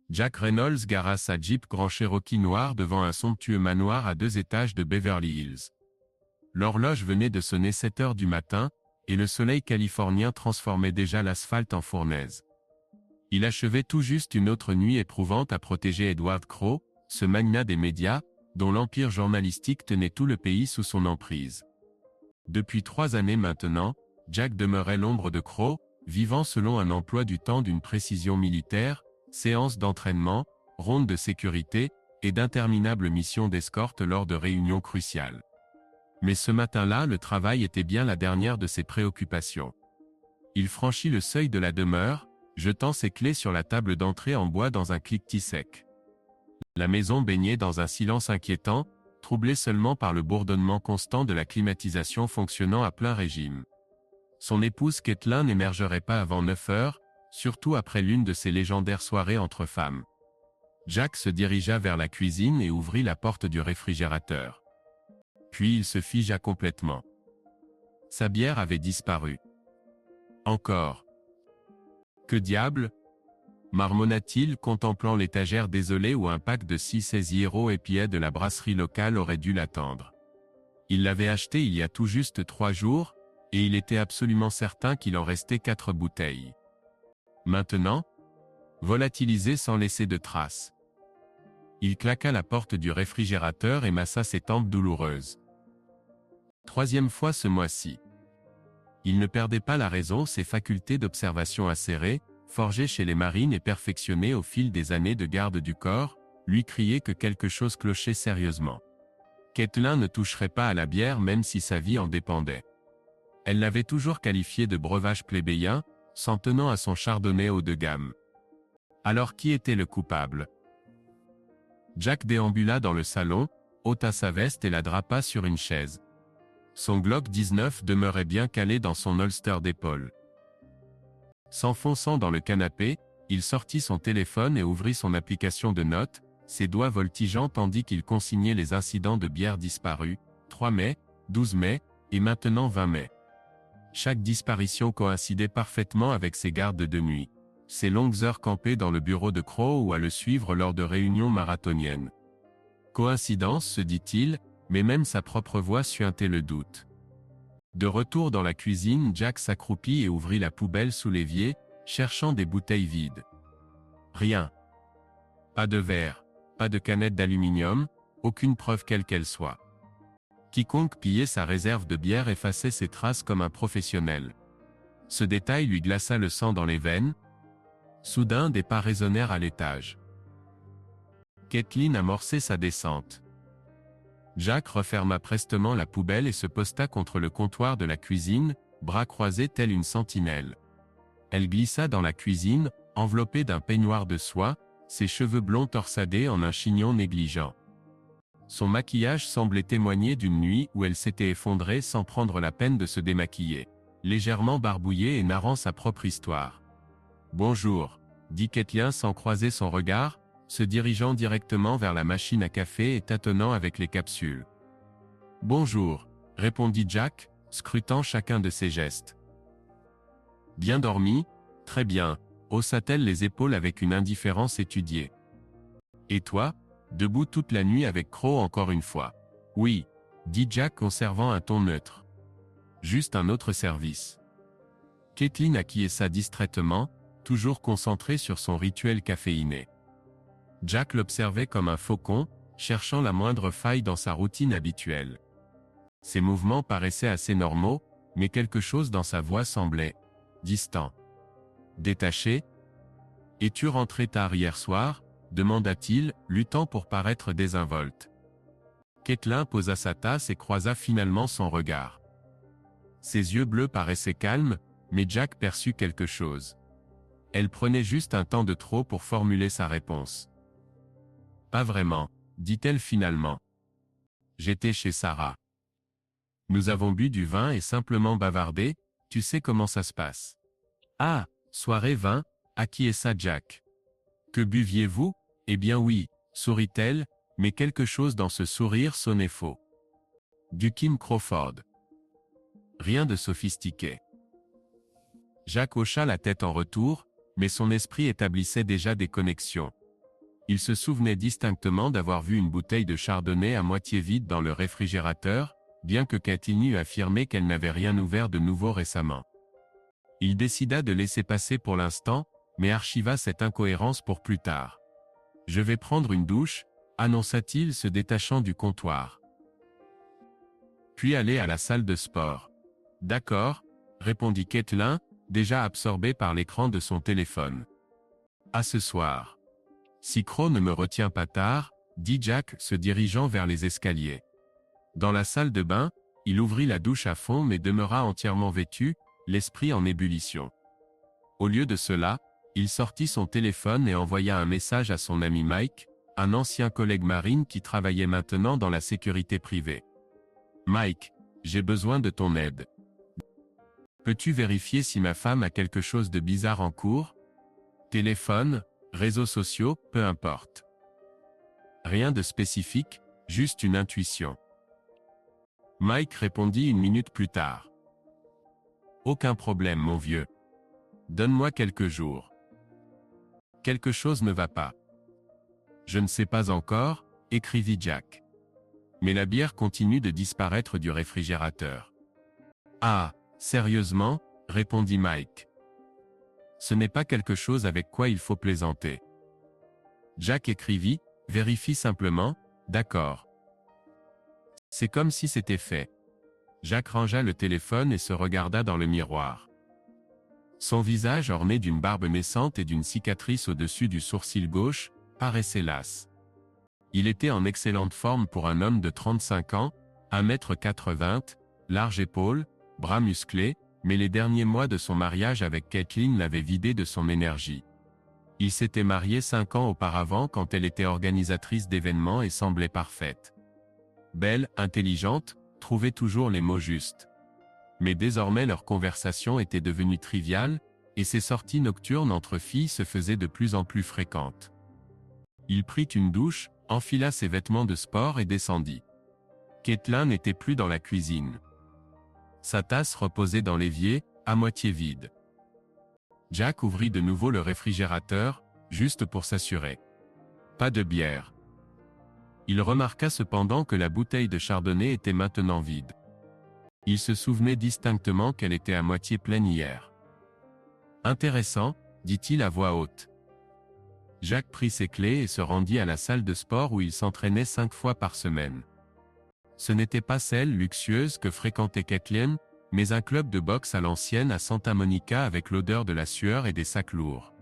Jack Reynolds gara sa Jeep Grand Cherokee noir devant un somptueux manoir à 2 étages de Beverly Hills. L'horloge venait de sonner 7 heures du matin, et le soleil californien transformait déjà l'asphalte en fournaise. Il achevait tout juste une autre nuit éprouvante à protéger Edward Crowe, ce magnat des médias, dont l'empire journalistique tenait tout le pays sous son emprise. Depuis 3 années maintenant, Jack demeurait l'ombre de Crowe, vivant selon un emploi du temps d'une précision militaire, séances d'entraînement, rondes de sécurité, et d'interminables missions d'escorte lors de réunions cruciales. Mais ce matin-là, le travail était bien la dernière de ses préoccupations. Il franchit le seuil de la demeure, jetant ses clés sur la table d'entrée en bois dans un cliquetis sec. La maison baignait dans un silence inquiétant, troublé seulement par le bourdonnement constant de la climatisation fonctionnant à plein régime. Son épouse Caitlin n'émergerait pas avant 9 heures, surtout après l'une de ces légendaires soirées entre femmes. Jack se dirigea vers la cuisine et ouvrit la porte du réfrigérateur. Puis il se figea complètement. Sa bière avait disparu. Encore. Que diable? Marmonna-t-il, contemplant l'étagère désolée où un pack de 6 Zero IPA de la brasserie locale aurait dû l'attendre. Il l'avait acheté il y a tout juste 3 jours, et il était absolument certain qu'il en restait 4 bouteilles. Maintenant, volatilisé sans laisser de traces. Il claqua la porte du réfrigérateur et massa ses tempes douloureuses. 3e fois ce mois-ci. Il ne perdait pas la raison, ses facultés d'observation acérées, forgées chez les marines et perfectionnées au fil des années de garde du corps, lui criaient que quelque chose clochait sérieusement. Caitlin ne toucherait pas à la bière même si sa vie en dépendait. Elle l'avait toujours qualifié de breuvage plébéien, s'en tenant à son chardonnay haut de gamme. Alors qui était le coupable? Jack déambula dans le salon, ôta sa veste et la drapa sur une chaise. Son Glock 19 demeurait bien calé dans son holster d'épaule. S'enfonçant dans le canapé, il sortit son téléphone et ouvrit son application de notes, ses doigts voltigeant tandis qu'il consignait les incidents de bière disparus, 3 mai, 12 mai, et maintenant 20 mai. Chaque disparition coïncidait parfaitement avec ses gardes de nuit, ses longues heures campées dans le bureau de Crowe ou à le suivre lors de réunions marathoniennes. Coïncidence, se dit-il, mais même sa propre voix suintait le doute. De retour dans la cuisine, Jack s'accroupit et ouvrit la poubelle sous l'évier, cherchant des bouteilles vides. Rien. Pas de verre, pas de canette d'aluminium, aucune preuve quelle qu'elle soit. Quiconque pillait sa réserve de bière effaçait ses traces comme un professionnel. Ce détail lui glaça le sang dans les veines. Soudain, des pas résonnèrent à l'étage. Caitlin amorçait sa descente. Jack referma prestement la poubelle et se posta contre le comptoir de la cuisine, bras croisés tel une sentinelle. Elle glissa dans la cuisine, enveloppée d'un peignoir de soie, ses cheveux blonds torsadés en un chignon négligent. Son maquillage semblait témoigner d'une nuit où elle s'était effondrée sans prendre la peine de se démaquiller, légèrement barbouillée et narrant sa propre histoire. « Bonjour », dit Caitlin sans croiser son regard, se dirigeant directement vers la machine à café et tâtonnant avec les capsules. « Bonjour », répondit Jack, scrutant chacun de ses gestes. « Bien dormi ? Très bien », haussa-t-elle les épaules avec une indifférence étudiée. « Et toi ? Debout toute la nuit avec Crowe encore une fois. »« Oui », dit Jack conservant un ton neutre. « Juste un autre service. » Caitlin acquiesça distraitement, toujours concentrée sur son rituel caféiné. Jack l'observait comme un faucon, cherchant la moindre faille dans sa routine habituelle. Ses mouvements paraissaient assez normaux, mais quelque chose dans sa voix semblait distant. Détaché. « Es-tu rentré tard hier soir ?» demanda-t-il, luttant pour paraître désinvolte. Caitlin posa sa tasse et croisa finalement son regard. Ses yeux bleus paraissaient calmes, mais Jack perçut quelque chose. Elle prenait juste un temps de trop pour formuler sa réponse. « Pas vraiment, » dit-elle finalement. « J'étais chez Sarah. Nous avons bu du vin et simplement bavardé, tu sais comment ça se passe. »« Ah, soirée vin, » acquiesça Jack. « Que buviez-vous ? » « Eh bien oui, » sourit-elle, mais quelque chose dans ce sourire sonnait faux. « Du Kim Crawford. » Rien de sophistiqué. Jack hocha la tête en retour, mais son esprit établissait déjà des connexions. Il se souvenait distinctement d'avoir vu une bouteille de chardonnay à moitié vide dans le réfrigérateur, bien que Kathleen eût affirmé qu'elle n'avait rien ouvert de nouveau récemment. Il décida de laisser passer pour l'instant, mais archiva cette incohérence pour plus tard. « Je vais prendre une douche », annonça-t-il se détachant du comptoir. Puis aller à la salle de sport. « D'accord », répondit Kathleen, déjà absorbée par l'écran de son téléphone. « À ce soir. Si Crow ne me retient pas tard, » dit Jack se dirigeant vers les escaliers. Dans la salle de bain, il ouvrit la douche à fond mais demeura entièrement vêtu, l'esprit en ébullition. Au lieu de cela, il sortit son téléphone et envoya un message à son ami Mike, un ancien collègue marine qui travaillait maintenant dans la sécurité privée. « Mike, j'ai besoin de ton aide. Peux-tu vérifier si ma femme a quelque chose de bizarre en cours? Téléphone, réseaux sociaux, peu importe. Rien de spécifique, juste une intuition. » Mike répondit 1 minute plus tard. « Aucun problème, mon vieux. Donne-moi quelques jours. Quelque chose ne va pas. » « Je ne sais pas encore, » écrivit Jack. Mais la bière continue de disparaître du réfrigérateur. « Ah, sérieusement ?» répondit Mike. « Ce n'est pas quelque chose avec quoi il faut plaisanter. » Jack écrivit, « Vérifie simplement, d'accord. » C'est comme si c'était fait. Jack rangea le téléphone et se regarda dans le miroir. Son visage orné d'une barbe naissante et d'une cicatrice au-dessus du sourcil gauche, paraissait las. Il était en excellente forme pour un homme de 35 ans, 1,80 m, larges épaules, bras musclés, mais les derniers mois de son mariage avec Kathleen l'avaient vidé de son énergie. Il s'était marié 5 ans auparavant quand elle était organisatrice d'événements et semblait parfaite. Belle, intelligente, trouvait toujours les mots justes. Mais désormais leur conversation était devenue triviale, et ses sorties nocturnes entre filles se faisaient de plus en plus fréquentes. Il prit une douche, enfila ses vêtements de sport et descendit. Kathleen n'était plus dans la cuisine. Sa tasse reposait dans l'évier, à moitié vide. Jack ouvrit de nouveau le réfrigérateur, juste pour s'assurer. Pas de bière. Il remarqua cependant que la bouteille de chardonnay était maintenant vide. Il se souvenait distinctement qu'elle était à moitié pleine hier. « Intéressant, » dit-il à voix haute. Jack prit ses clés et se rendit à la salle de sport où il s'entraînait 5 fois par semaine. Ce n'était pas celle luxueuse que fréquentait Kathleen, mais un club de boxe à l'ancienne à Santa Monica avec l'odeur de la sueur et des sacs lourds.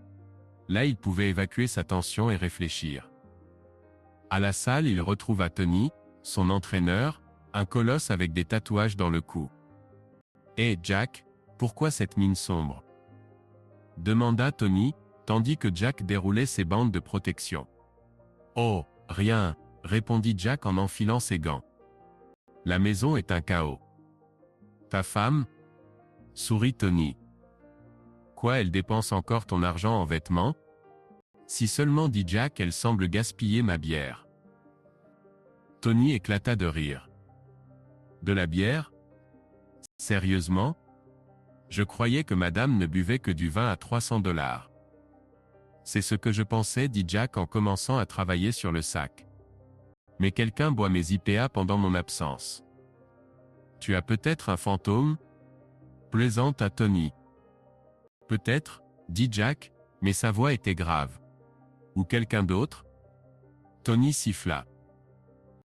Là il pouvait évacuer sa tension et réfléchir. À la salle il retrouva Tony, son entraîneur, un colosse avec des tatouages dans le cou. « Hé Jack, pourquoi cette mine sombre ?» demanda Tony, tandis que Jack déroulait ses bandes de protection. « Oh, rien, » répondit Jack en enfilant ses gants. « La maison est un chaos. »« Ta femme ?» sourit Tony. « Quoi, elle dépense encore ton argent en vêtements ? » Si seulement, dit Jack, elle semble gaspiller ma bière. Tony éclata de rire. « De la bière ? Sérieusement ? Je croyais que madame ne buvait que du vin à $300. C'est ce que je pensais, dit Jack en commençant à travailler sur le sac. Mais quelqu'un boit mes IPA pendant mon absence. Tu as peut-être un fantôme ? Plaisanta Tony. Peut-être, dit Jack, mais sa voix était grave. Ou quelqu'un d'autre ? Tony siffla.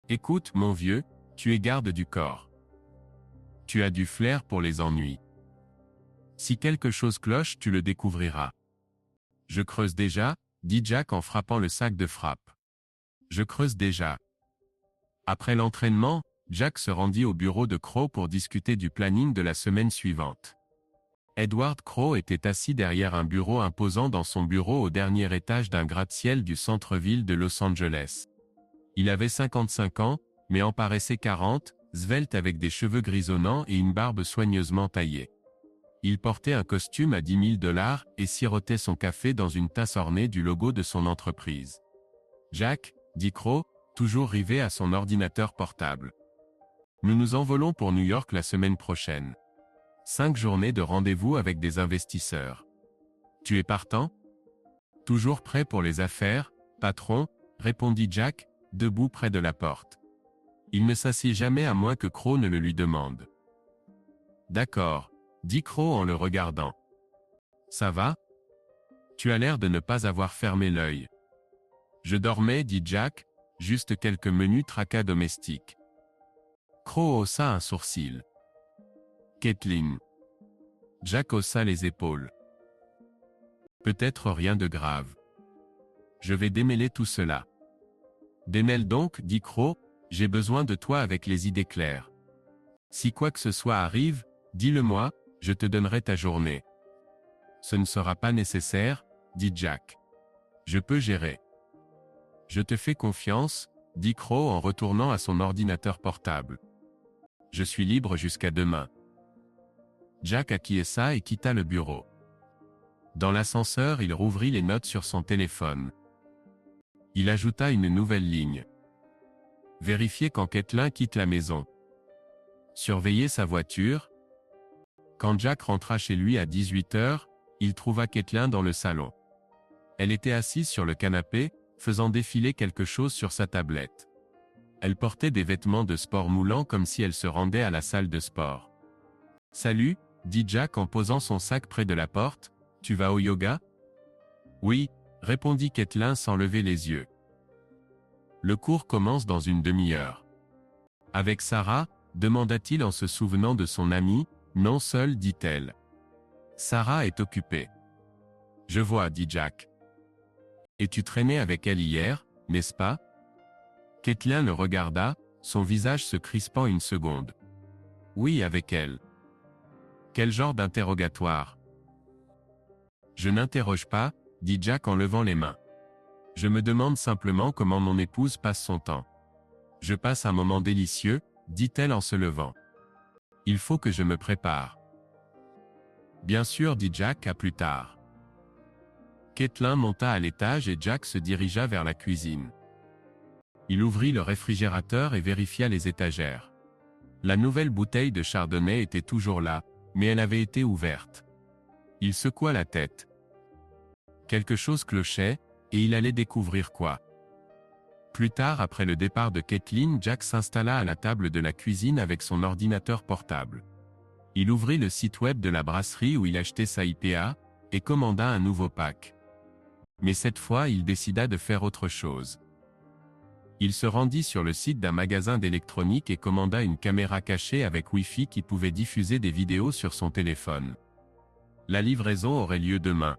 Écoute, mon vieux, tu es garde du corps. Tu as du flair pour les ennuis. Si quelque chose cloche, tu le découvriras. Je creuse déjà, dit Jack en frappant le sac de frappe. Je creuse déjà. Après l'entraînement, Jack se rendit au bureau de Crow pour discuter du planning de la semaine suivante. Edward Crow était assis derrière un bureau imposant dans son bureau au dernier étage d'un gratte-ciel du centre-ville de Los Angeles. Il avait 55 ans, mais en paraissait 40, svelte avec des cheveux grisonnants et une barbe soigneusement taillée. Il portait un costume à $10 000 et sirotait son café dans une tasse ornée du logo de son entreprise. « Jack, » dit Crow, toujours rivé à son ordinateur portable. « Nous nous envolons pour New York la semaine prochaine. 5 journées de rendez-vous avec des investisseurs. Tu es partant ? Toujours prêt pour les affaires ? Patron, répondit Jack, debout près de la porte. Il ne s'assied jamais à moins que Crow ne le lui demande. D'accord, dit Crow en le regardant. Ça va? Tu as l'air de ne pas avoir fermé l'œil. Je dormais, dit Jack, juste quelques menus tracas domestiques. Crow haussa un sourcil. Caitlin. Jack haussa les épaules. Peut-être rien de grave. Je vais démêler tout cela. Démêle donc, dit Crow, j'ai besoin de toi avec les idées claires. Si quoi que ce soit arrive, dis-le-moi, je te donnerai ta journée. Ce ne sera pas nécessaire, dit Jack. Je peux gérer. Je te fais confiance, dit Crow en retournant à son ordinateur portable. Je suis libre jusqu'à demain. Jack acquiesça et quitta le bureau. Dans l'ascenseur, il rouvrit les notes sur son téléphone. Il ajouta une nouvelle ligne. Vérifier quand Caitlin quitte la maison. Surveiller sa voiture. Quand Jack rentra chez lui à 18h, il trouva Caitlin dans le salon. Elle était assise sur le canapé, faisant défiler quelque chose sur sa tablette. Elle portait des vêtements de sport moulants comme si elle se rendait à la salle de sport. « Salut », dit Jack en posant son sac près de la porte, « tu vas au yoga ?» « Oui », répondit Caitlin sans lever les yeux. Le cours commence dans une demi-heure. « Avec Sarah ?» demanda-t-il en se souvenant de son amie. « Non, seule, dit-elle. Sarah est occupée. »« Je vois, dit Jack. Et tu traînais avec elle hier, n'est-ce pas ?» Caitlin le regarda, son visage se crispant une seconde. « Oui, avec elle. »« Quel genre d'interrogatoire ?» ?»« Je n'interroge pas, dit Jack en levant les mains. Je me demande simplement comment mon épouse passe son temps. Je passe un moment délicieux, dit-elle en se levant. Il faut que je me prépare. Bien sûr, dit Jack, à plus tard. Caitlin monta à l'étage et Jack se dirigea vers la cuisine. Il ouvrit le réfrigérateur et vérifia les étagères. La nouvelle bouteille de chardonnay était toujours là, mais elle avait été ouverte. Il secoua la tête. Quelque chose clochait, et il allait découvrir quoi. Plus tard, après le départ de Caitlin, Jack s'installa à la table de la cuisine avec son ordinateur portable. Il ouvrit le site web de la brasserie où il achetait sa IPA, et commanda un nouveau pack. Mais cette fois, il décida de faire autre chose. Il se rendit sur le site d'un magasin d'électronique et commanda une caméra cachée avec Wi-Fi qui pouvait diffuser des vidéos sur son téléphone. La livraison aurait lieu demain.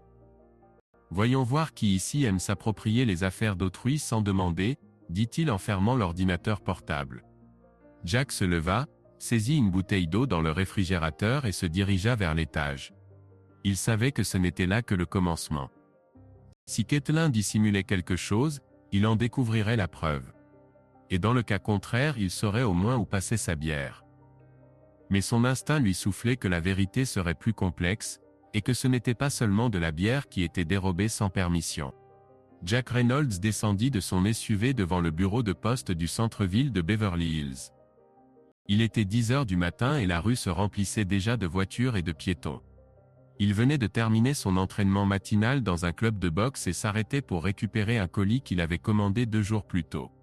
Voyons voir qui ici aime s'approprier les affaires d'autrui sans demander, dit-il en fermant l'ordinateur portable. Jack se leva, saisit une bouteille d'eau dans le réfrigérateur et se dirigea vers l'étage. Il savait que ce n'était là que le commencement. Si Caitlin dissimulait quelque chose, il en découvrirait la preuve. Et dans le cas contraire, il saurait au moins où passait sa bière. Mais son instinct lui soufflait que la vérité serait plus complexe, et que ce n'était pas seulement de la bière qui était dérobée sans permission. Jack Reynolds descendit de son SUV devant le bureau de poste du centre-ville de Beverly Hills. Il était 10h du matin et la rue se remplissait déjà de voitures et de piétons. Il venait de terminer son entraînement matinal dans un club de boxe et s'arrêtait pour récupérer un colis qu'il avait commandé 2 jours plus tôt.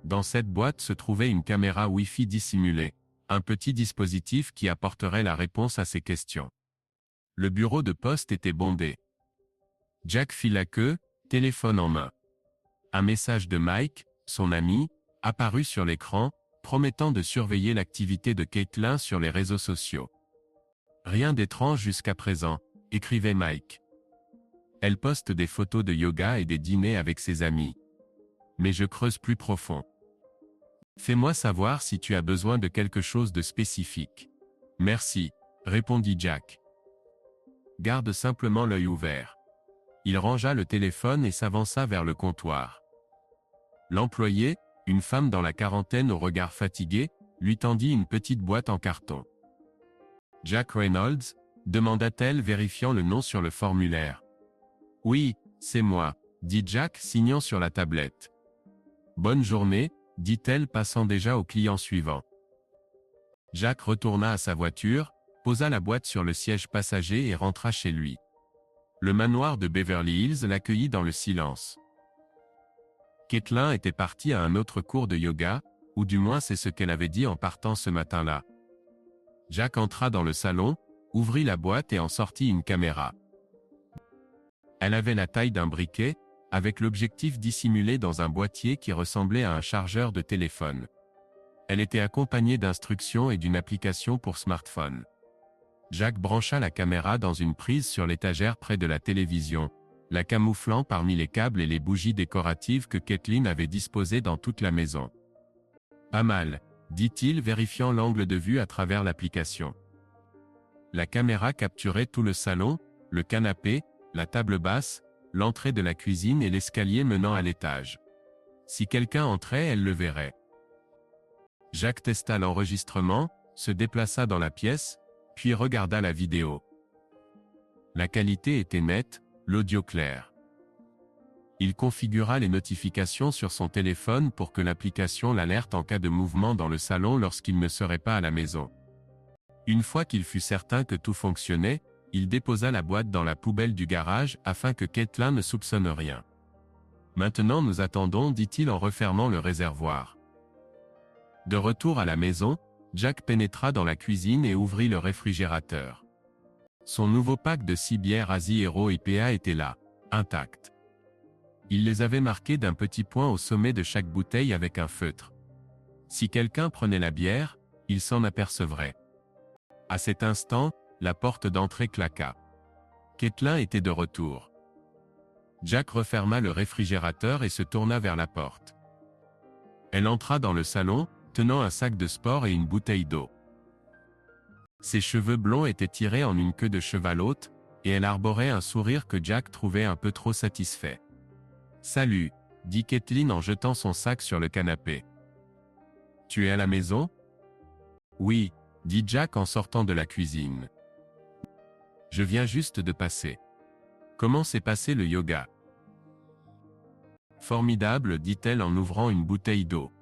Dans cette boîte se trouvait une caméra Wi-Fi dissimulée, un petit dispositif qui apporterait la réponse à ses questions. Le bureau de poste était bondé. Jack fit la queue, téléphone en main. Un message de Mike, son ami, apparut sur l'écran, promettant de surveiller l'activité de Caitlin sur les réseaux sociaux. Rien d'étrange jusqu'à présent, écrivait Mike. Elle poste des photos de yoga et des dîners avec ses amis. Mais je creuse plus profond. Fais-moi savoir si tu as besoin de quelque chose de spécifique. Merci, répondit Jack. Garde simplement l'œil ouvert. Il rangea le téléphone et s'avança vers le comptoir. L'employé, une femme dans la quarantaine au regard fatigué, lui tendit une petite boîte en carton. Jack Reynolds, demanda-t-elle vérifiant le nom sur le formulaire. Oui, c'est moi, dit Jack signant sur la tablette. Bonne journée, dit-elle passant déjà au client suivant. Jack retourna à sa voiture, posa la boîte sur le siège passager et rentra chez lui. Le manoir de Beverly Hills l'accueillit dans le silence. Caitlin était partie à un autre cours de yoga, ou du moins c'est ce qu'elle avait dit en partant ce matin-là. Jack entra dans le salon, ouvrit la boîte et en sortit une caméra. Elle avait la taille d'un briquet, avec l'objectif dissimulé dans un boîtier qui ressemblait à un chargeur de téléphone. Elle était accompagnée d'instructions et d'une application pour smartphone. Jack brancha la caméra dans une prise sur l'étagère près de la télévision, la camouflant parmi les câbles et les bougies décoratives que Caitlin avait disposées dans toute la maison. Pas mal, dit-il, vérifiant l'angle de vue à travers l'application. La caméra capturait tout le salon, le canapé, la table basse, l'entrée de la cuisine et l'escalier menant à l'étage. Si quelqu'un entrait, elle le verrait. Jack testa l'enregistrement, se déplaça dans la pièce, puis regarda la vidéo. La qualité était nette, l'audio clair. Il configura les notifications sur son téléphone pour que l'application l'alerte en cas de mouvement dans le salon lorsqu'il ne serait pas à la maison. Une fois qu'il fut certain que tout fonctionnait, il déposa la boîte dans la poubelle du garage afin que Caitlin ne soupçonne rien. Maintenant nous attendons, dit-il en refermant le réservoir. De retour à la maison, Jack pénétra dans la cuisine et ouvrit le réfrigérateur. Son nouveau pack de 6 bières Asi Hero IPA était là, intact. Il les avait marquées d'un petit point au sommet de chaque bouteille avec un feutre. Si quelqu'un prenait la bière, il s'en apercevrait. À cet instant, la porte d'entrée claqua. Caitlin était de retour. Jack referma le réfrigérateur et se tourna vers la porte. Elle entra dans le salon, tenant un sac de sport et une bouteille d'eau. Ses cheveux blonds étaient tirés en une queue de cheval haute, et elle arborait un sourire que Jack trouvait un peu trop satisfait. « Salut », dit Caitlin en jetant son sac sur le canapé. « Tu es à la maison ?» ?»« Oui », dit Jack en sortant de la cuisine. « Je viens juste de passer. Comment s'est passé le yoga ?»« Formidable, dit-elle en ouvrant une bouteille d'eau.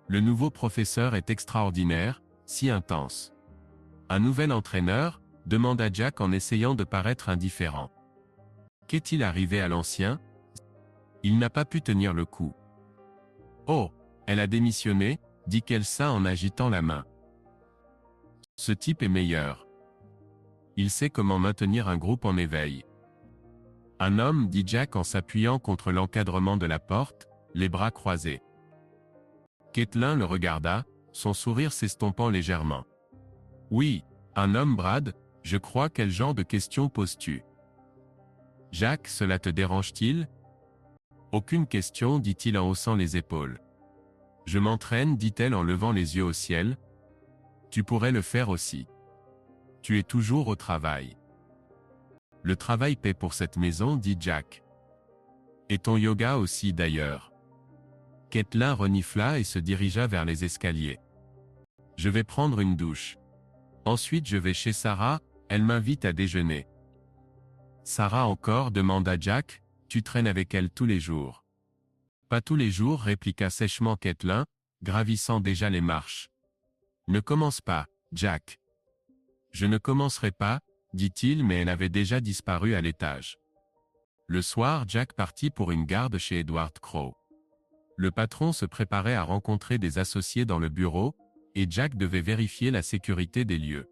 Le nouveau professeur est extraordinaire, si intense. Un nouvel entraîneur, demanda Jack en essayant de paraître indifférent. Qu'est-il arrivé à l'ancien? Il n'a pas pu tenir le coup. Oh, elle a démissionné, dit Kelsa en agitant la main. Ce type est meilleur. Il sait comment maintenir un groupe en éveil. Un homme, dit Jack en s'appuyant contre l'encadrement de la porte, les bras croisés. Caitlin le regarda, son sourire s'estompant légèrement. Oui, un homme, Brad, je crois. Quel genre de questions poses-tu? Jack, cela te dérange-t-il? Aucune question, dit-il en haussant les épaules. Je m'entraîne, dit-elle en levant les yeux au ciel. Tu pourrais le faire aussi. Tu es toujours au travail. Le travail paie pour cette maison, dit Jack. Et ton yoga aussi d'ailleurs. Caitlin renifla et se dirigea vers les escaliers. Je vais prendre une douche. Ensuite je vais chez Sarah, elle m'invite à déjeuner. Sarah encore, demanda Jack, tu traînes avec elle tous les jours. Pas tous les jours, répliqua sèchement Caitlin, gravissant déjà les marches. Ne commence pas, Jack. Je ne commencerai pas, dit-il, mais elle avait déjà disparu à l'étage. Le soir, Jack partit pour une garde chez Edward Crowe. Le patron se préparait à rencontrer des associés dans le bureau, et Jack devait vérifier la sécurité des lieux.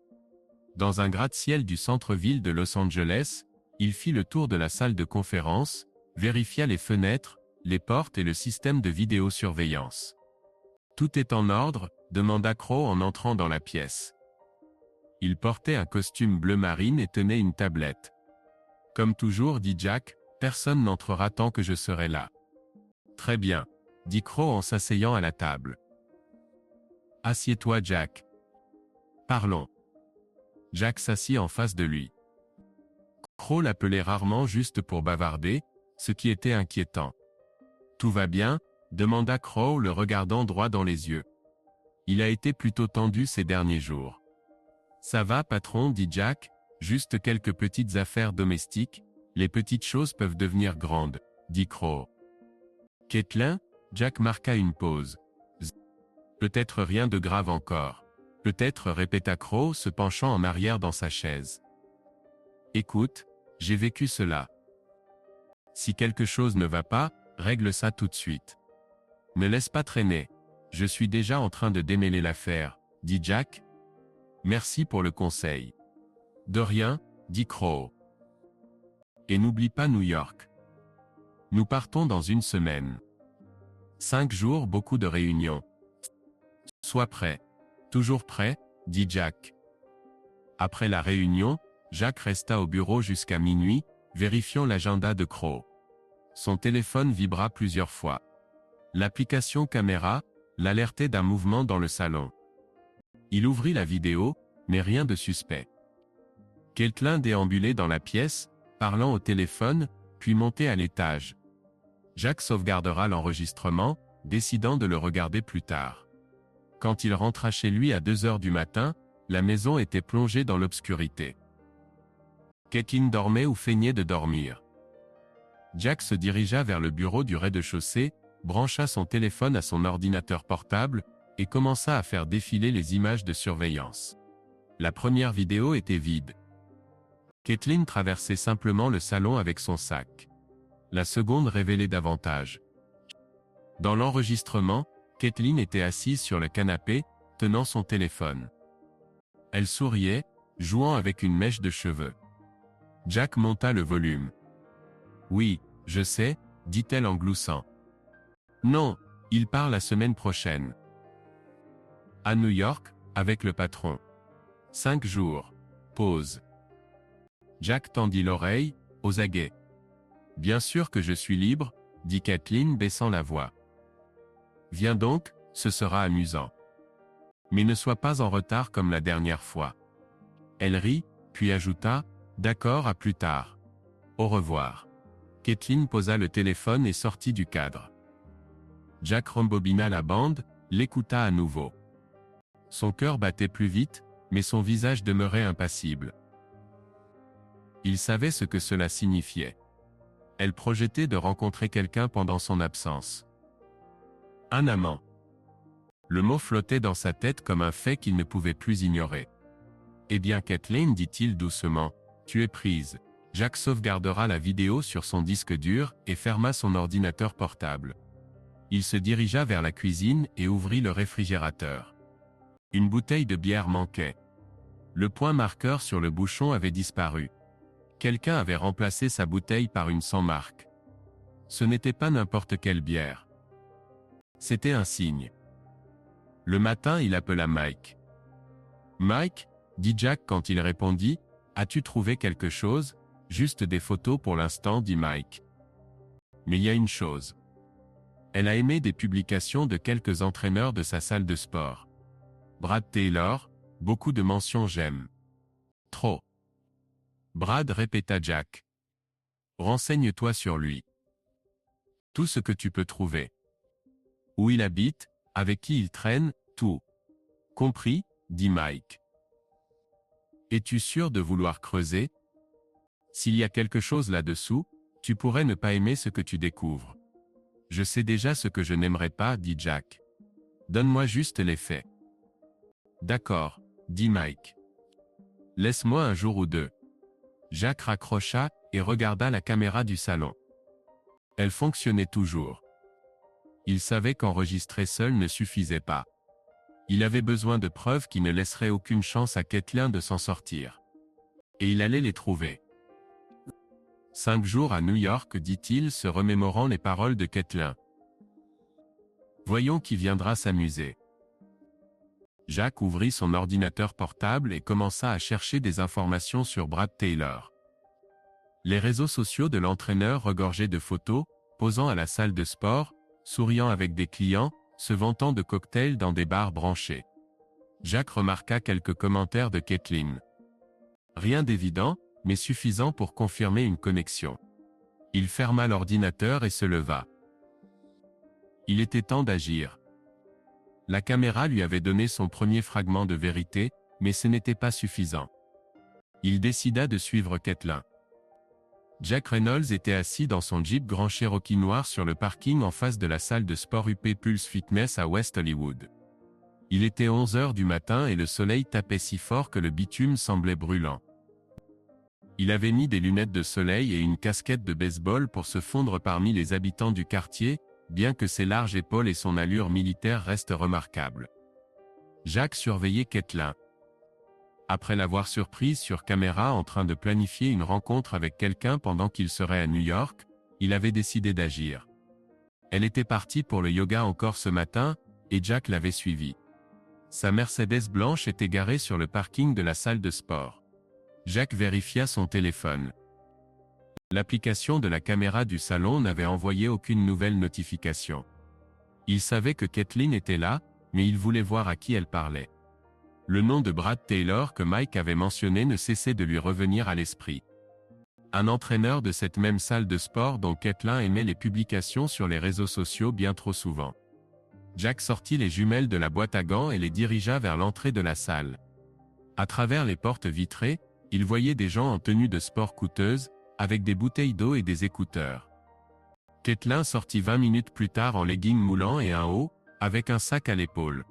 Dans un gratte-ciel du centre-ville de Los Angeles, il fit le tour de la salle de conférence, vérifia les fenêtres, les portes et le système de vidéosurveillance. Tout est en ordre, demanda Crowe en entrant dans la pièce. Il portait un costume bleu marine et tenait une tablette. Comme toujours, dit Jack, personne n'entrera tant que je serai là. Très bien, dit Crowe en s'asseyant à la table. Assieds-toi, Jack. Parlons. Jack s'assit en face de lui. Crowe l'appelait rarement juste pour bavarder, ce qui était inquiétant. Tout va bien? Demanda Crowe le regardant droit dans les yeux. Il a été plutôt tendu ces derniers jours. Ça va, patron, dit Jack, juste quelques petites affaires domestiques, les petites choses peuvent devenir grandes, dit Crowe. Caitlin? Jack marqua une pause. Peut-être rien de grave encore. Peut-être, répéta Crowe se penchant en arrière dans sa chaise. Écoute, j'ai vécu cela. Si quelque chose ne va pas, règle ça tout de suite. Ne laisse pas traîner. Je suis déjà en train de démêler l'affaire, dit Jack. Merci pour le conseil. De rien, dit Crow. Et n'oublie pas New York. Nous partons dans une semaine. 5 jours, beaucoup de réunions. Sois prêt. Toujours prêt, dit Jack. Après la réunion, Jack resta au bureau jusqu'à minuit, vérifiant l'agenda de Crow. Son téléphone vibra plusieurs fois. L'application caméra l'alertait d'un mouvement dans le salon. Il ouvrit la vidéo, mais rien de suspect. Caitlin déambulait dans la pièce, parlant au téléphone, puis montait à l'étage. Jack sauvegardera l'enregistrement, décidant de le regarder plus tard. Quand il rentra chez lui à 2 heures du matin, la maison était plongée dans l'obscurité. Caitlin dormait ou feignait de dormir. Jack se dirigea vers le bureau du rez-de-chaussée, brancha son téléphone à son ordinateur portable, et commença à faire défiler les images de surveillance. La première vidéo était vide. Caitlin traversait simplement le salon avec son sac. La seconde révélait davantage. Dans l'enregistrement, Caitlin était assise sur le canapé, tenant son téléphone. Elle souriait, jouant avec une mèche de cheveux. Jack monta le volume. « Oui, je sais, » dit-elle en gloussant. « Non, il part la semaine prochaine. À New York, avec le patron. 5 jours. Pause. » Jack tendit l'oreille, aux aguets. « Bien sûr que je suis libre, » dit Caitlin baissant la voix. « Viens donc, ce sera amusant. Mais ne sois pas en retard comme la dernière fois. » Elle rit, puis ajouta, « D'accord, à plus tard. Au revoir. » Caitlin posa le téléphone et sortit du cadre. Jack rembobina la bande, l'écouta à nouveau. Son cœur battait plus vite, mais son visage demeurait impassible. Il savait ce que cela signifiait. Elle projetait de rencontrer quelqu'un pendant son absence. Un amant. Le mot flottait dans sa tête comme un fait qu'il ne pouvait plus ignorer. « Eh bien Caitlin, dit-il doucement, tu es prise. » Jack sauvegardera la vidéo sur son disque dur et ferma son ordinateur portable. Il se dirigea vers la cuisine et ouvrit le réfrigérateur. Une bouteille de bière manquait. Le point marqueur sur le bouchon avait disparu. Quelqu'un avait remplacé sa bouteille par une sans marque. Ce n'était pas n'importe quelle bière. C'était un signe. Le matin, il appela Mike. « Mike, » dit Jack quand il répondit, « as-tu trouvé quelque chose ? Juste des photos pour l'instant, dit Mike. Mais il y a une chose. Elle a aimé des publications de quelques entraîneurs de sa salle de sport. Brad Taylor, beaucoup de mentions j'aime. Trop. Brad, répéta Jack. Renseigne-toi sur lui. Tout ce que tu peux trouver. Où il habite, avec qui il traîne, tout. Compris, dit Mike. Es-tu sûr de vouloir creuser ? S'il y a quelque chose là-dessous, tu pourrais ne pas aimer ce que tu découvres. Je sais déjà ce que je n'aimerais pas, dit Jack. Donne-moi juste les faits. D'accord, dit Mike. Laisse-moi un jour ou deux. Jack raccrocha et regarda la caméra du salon. Elle fonctionnait toujours. Il savait qu'enregistrer seul ne suffisait pas. Il avait besoin de preuves qui ne laisseraient aucune chance à Caitlin de s'en sortir. Et il allait les trouver. 5 jours à New York, dit-il, se remémorant les paroles de Caitlin. Voyons qui viendra s'amuser. Jack ouvrit son ordinateur portable et commença à chercher des informations sur Brad Taylor. Les réseaux sociaux de l'entraîneur regorgeaient de photos, posant à la salle de sport, souriant avec des clients, se vantant de cocktails dans des bars branchés. Jack remarqua quelques commentaires de Caitlin. Rien d'évident, mais suffisant pour confirmer une connexion. Il ferma l'ordinateur et se leva. Il était temps d'agir. La caméra lui avait donné son premier fragment de vérité, mais ce n'était pas suffisant. Il décida de suivre Caitlin. Jack Reynolds était assis dans son Jeep Grand Cherokee noir sur le parking en face de la salle de sport UP Pulse Fitness à West Hollywood. Il était 11 heures du matin et le soleil tapait si fort que le bitume semblait brûlant. Il avait mis des lunettes de soleil et une casquette de baseball pour se fondre parmi les habitants du quartier, bien que ses larges épaules et son allure militaire restent remarquables. Jack surveillait Caitlin. Après l'avoir surprise sur caméra en train de planifier une rencontre avec quelqu'un pendant qu'il serait à New York, il avait décidé d'agir. Elle était partie pour le yoga encore ce matin, et Jack l'avait suivie. Sa Mercedes blanche était garée sur le parking de la salle de sport. Jack vérifia son téléphone. L'application de la caméra du salon n'avait envoyé aucune nouvelle notification. Il savait que Caitlin était là, mais il voulait voir à qui elle parlait. Le nom de Brad Taylor que Mike avait mentionné ne cessait de lui revenir à l'esprit. Un entraîneur de cette même salle de sport dont Caitlin aimait les publications sur les réseaux sociaux bien trop souvent. Jack sortit les jumelles de la boîte à gants et les dirigea vers l'entrée de la salle. À travers les portes vitrées, il voyait des gens en tenue de sport coûteuse, avec des bouteilles d'eau et des écouteurs. Caitlin sortit 20 minutes plus tard en leggings moulants et un haut, avec un sac à l'épaule.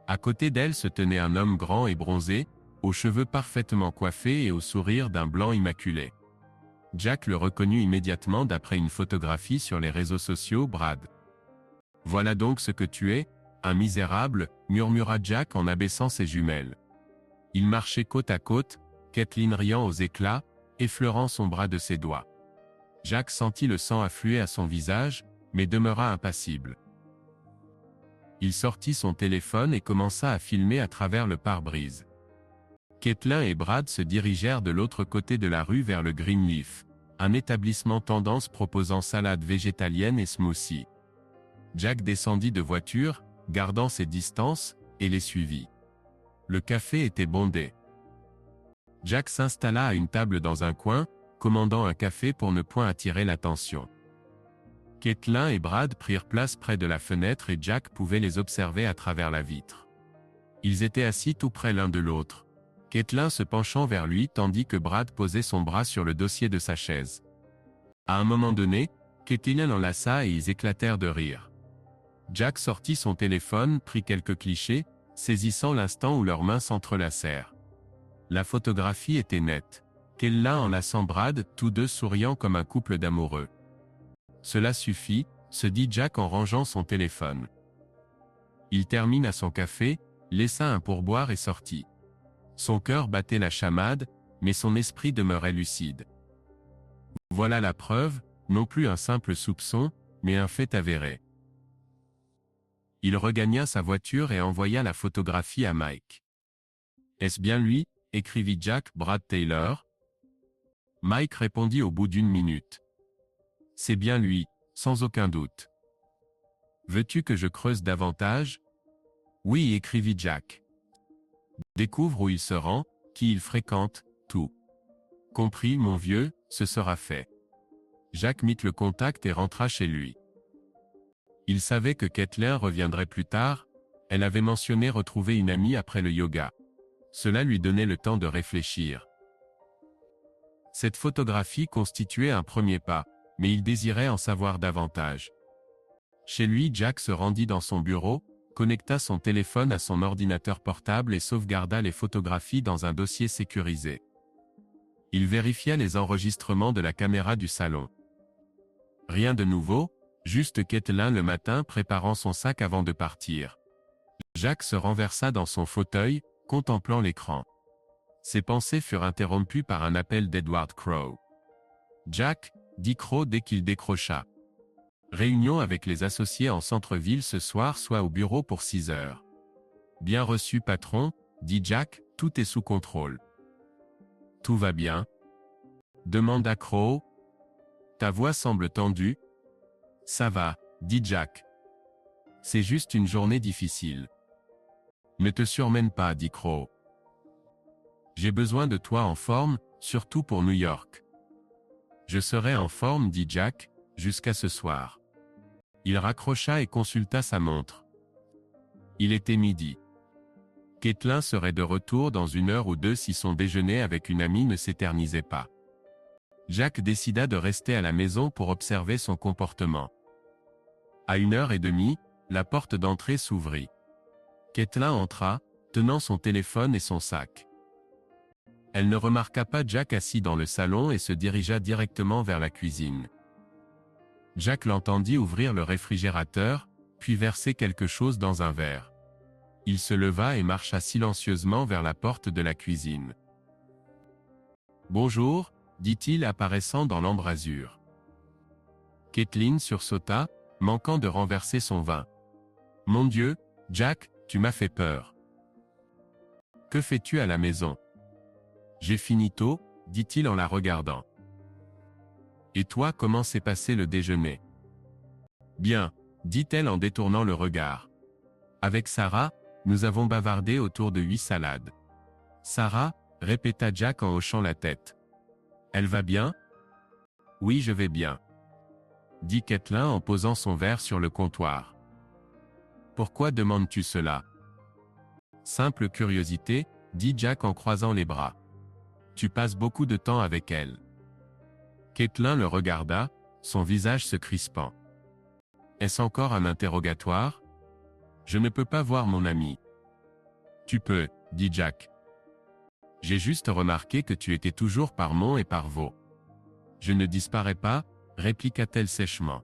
À côté d'elle se tenait un homme grand et bronzé, aux cheveux parfaitement coiffés et au sourire d'un blanc immaculé. Jack le reconnut immédiatement d'après une photographie sur les réseaux sociaux. Brad. Voilà donc ce que tu es, un misérable, murmura Jack en abaissant ses jumelles. Ils marchaient côte à côte, Caitlin riant aux éclats, effleurant son bras de ses doigts. Jack sentit le sang affluer à son visage, mais demeura impassible. Il sortit son téléphone et commença à filmer à travers le pare-brise. Caitlin et Brad se dirigèrent de l'autre côté de la rue vers le Greenleaf, un établissement tendance proposant salades végétaliennes et smoothies. Jack descendit de voiture, gardant ses distances, et les suivit. Le café était bondé. Jack s'installa à une table dans un coin, commandant un café pour ne point attirer l'attention. Caitlin et Brad prirent place près de la fenêtre et Jack pouvait les observer à travers la vitre. Ils étaient assis tout près l'un de l'autre. Caitlin se penchant vers lui tandis que Brad posait son bras sur le dossier de sa chaise. À un moment donné, Caitlin l'enlaça et ils éclatèrent de rire. Jack sortit son téléphone, prit quelques clichés, saisissant l'instant où leurs mains s'entrelacèrent. La photographie était nette. Caitlin enlaçant Brad, tous deux souriant comme un couple d'amoureux. Cela suffit, se dit Jack en rangeant son téléphone. Il termina son café, laissa un pourboire et sortit. Son cœur battait la chamade, mais son esprit demeurait lucide. Voilà la preuve, non plus un simple soupçon, mais un fait avéré. Il regagna sa voiture et envoya la photographie à Mike. « Est-ce bien lui ?» écrivit Jack. « Brad Taylor ?» Mike répondit au bout d'une minute. « C'est bien lui, sans aucun doute. »« Veux-tu que je creuse davantage ?» ?»« Oui, écrivit Jack. »« Découvre où il se rend, qui il fréquente, tout. »« Compris, mon vieux, ce sera fait. » Jack mit le contact et rentra chez lui. Il savait que Caitlin reviendrait plus tard, elle avait mentionné retrouver une amie après le yoga. Cela lui donnait le temps de réfléchir. Cette photographie constituait un premier pas, mais il désirait en savoir davantage. Chez lui, Jack se rendit dans son bureau, connecta son téléphone à son ordinateur portable et sauvegarda les photographies dans un dossier sécurisé. Il vérifia les enregistrements de la caméra du salon. Rien de nouveau, juste Caitlin le matin préparant son sac avant de partir. Jack se renversa dans son fauteuil, contemplant l'écran. Ses pensées furent interrompues par un appel d'Edward Crowe. « Jack » dit Crowe dès qu'il décrocha. « Réunion avec les associés en centre-ville ce soir, soit au bureau pour 6 heures. »« Bien reçu, patron » dit Jack, « tout est sous contrôle. »« Tout va bien ?» demanda Crowe. « Ta voix semble tendue. »« Ça va, » dit Jack. « C'est juste une journée difficile. »« Ne te surmène pas, » dit Crowe. « J'ai besoin de toi en forme, surtout pour New York. »« Je serai en forme, » dit Jack, « jusqu'à ce soir. » Il raccrocha et consulta sa montre. Il était midi. Caitlin serait de retour dans 1 heure ou 2 si son déjeuner avec une amie ne s'éternisait pas. Jack décida de rester à la maison pour observer son comportement. À 1h30, la porte d'entrée s'ouvrit. Caitlin entra, tenant son téléphone et son sac. Elle ne remarqua pas Jack assis dans le salon et se dirigea directement vers la cuisine. Jack l'entendit ouvrir le réfrigérateur, puis verser quelque chose dans un verre. Il se leva et marcha silencieusement vers la porte de la cuisine. « Bonjour », dit-il apparaissant dans l'embrasure. Caitlin sursauta, manquant de renverser son vin. « Mon Dieu, Jack, tu m'as fait peur. Que fais-tu à la maison ? » J'ai fini tôt, dit-il en la regardant. Et toi, comment s'est passé le déjeuner ? Bien, dit-elle en détournant le regard. Avec Sarah, nous avons bavardé autour de 8 salades. Sarah, répéta Jack en hochant la tête. Elle va bien ? Oui, je vais bien, dit Caitlin en posant son verre sur le comptoir. Pourquoi demandes-tu cela ? Simple curiosité, dit Jack en croisant les bras. Tu passes beaucoup de temps avec elle. Caitlin le regarda, son visage se crispant. Est-ce encore un interrogatoire ? Je ne peux pas voir mon ami. Tu peux, dit Jack. J'ai juste remarqué que tu étais toujours par Mont et par Vaux. Je ne disparais pas, répliqua-t-elle sèchement.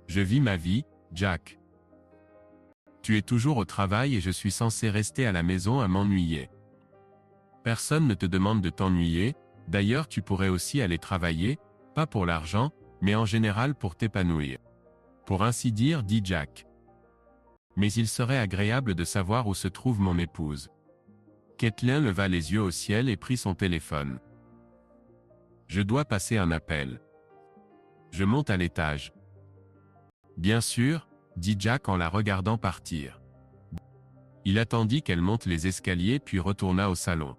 Je vis ma vie, Jack. Tu es toujours au travail et je suis censé rester à la maison à m'ennuyer. Personne ne te demande de t'ennuyer, d'ailleurs tu pourrais aussi aller travailler, pas pour l'argent, mais en général pour t'épanouir. Pour ainsi dire, dit Jack. Mais il serait agréable de savoir où se trouve mon épouse. Caitlin leva les yeux au ciel et prit son téléphone. Je dois passer un appel. Je monte à l'étage. Bien sûr, dit Jack en la regardant partir. Il attendit qu'elle monte les escaliers puis retourna au salon.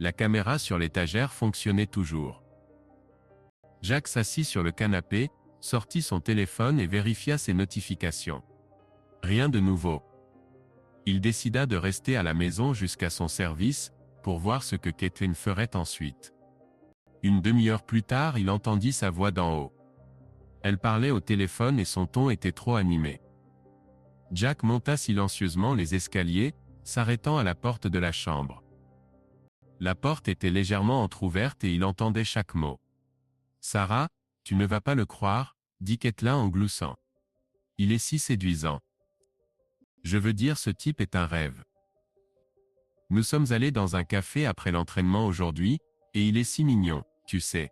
La caméra sur l'étagère fonctionnait toujours. Jack s'assit sur le canapé, sortit son téléphone et vérifia ses notifications. Rien de nouveau. Il décida de rester à la maison jusqu'à son service, pour voir ce que Caitlin ferait ensuite. Une demi-heure plus tard, il entendit sa voix d'en haut. Elle parlait au téléphone et son ton était trop animé. Jack monta silencieusement les escaliers, s'arrêtant à la porte de la chambre. La porte était légèrement entr'ouverte et il entendait chaque mot. « Sarah, tu ne vas pas le croire, » dit Caitlin en gloussant. « Il est si séduisant. Je veux dire, ce type est un rêve. Nous sommes allés dans un café après l'entraînement aujourd'hui, et il est si mignon, tu sais. »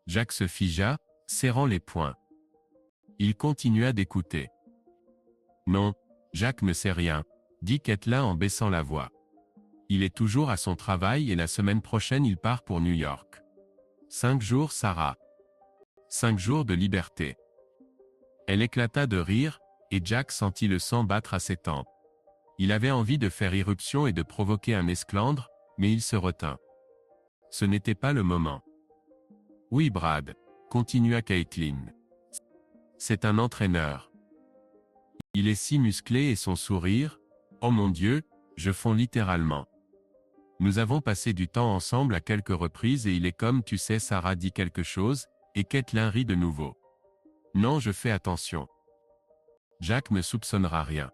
Jack se figea, serrant les poings. Il continua d'écouter. « Non, Jack ne sait rien, » dit Caitlin en baissant la voix. Il est toujours à son travail et la semaine prochaine il part pour New York. 5 jours, Sarah. 5 jours de liberté. Elle éclata de rire, et Jack sentit le sang battre à ses tempes. Il avait envie de faire irruption et de provoquer un esclandre, mais il se retint. Ce n'était pas le moment. Oui, Brad, continua Caitlin. C'est un entraîneur. Il est si musclé et son sourire, oh mon Dieu, je fonds littéralement. Nous avons passé du temps ensemble à quelques reprises et il est comme tu sais, Sarah dit quelque chose, et Caitlin rit de nouveau. Non, je fais attention. Jack ne soupçonnera rien.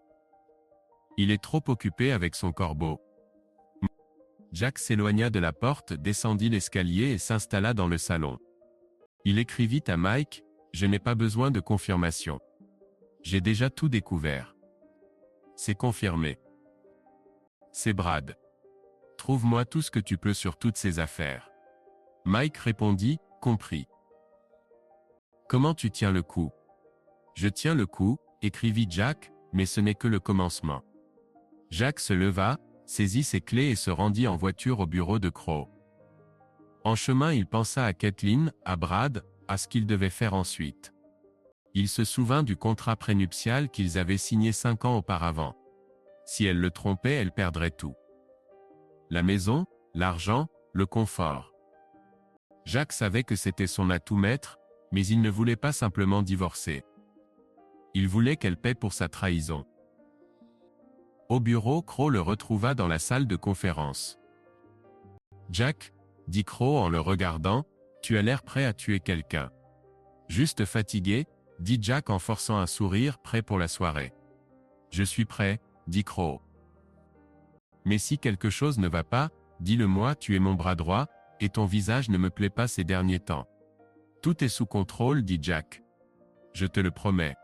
Il est trop occupé avec son corbeau. Jack s'éloigna de la porte, descendit l'escalier et s'installa dans le salon. Il écrivit à Mike, « Je n'ai pas besoin de confirmation. J'ai déjà tout découvert. » C'est confirmé. C'est Brad. Trouve-moi tout ce que tu peux sur toutes ces affaires. Mike répondit, compris. Comment tu tiens le coup? Je tiens le coup, écrivit Jack, mais ce n'est que le commencement. Jack se leva, saisit ses clés et se rendit en voiture au bureau de Crow. En chemin, il pensa à Caitlin, à Brad, à ce qu'il devait faire ensuite. Il se souvint du contrat prénuptial qu'ils avaient signé 5 ans auparavant. Si elle le trompait, elle perdrait tout. La maison, l'argent, le confort. Jack savait que c'était son atout maître, mais il ne voulait pas simplement divorcer. Il voulait qu'elle paie pour sa trahison. Au bureau, Crow le retrouva dans la salle de conférence. « Jack, » dit Crow en le regardant, « tu as l'air prêt à tuer quelqu'un. »« Juste fatigué, » dit Jack en forçant un sourire, prêt pour la soirée. « Je suis prêt, » dit Crow. « Mais si quelque chose ne va pas, dis-le-moi, tu es mon bras droit, et ton visage ne me plaît pas ces derniers temps. Tout est sous contrôle, dit Jack. Je te le promets.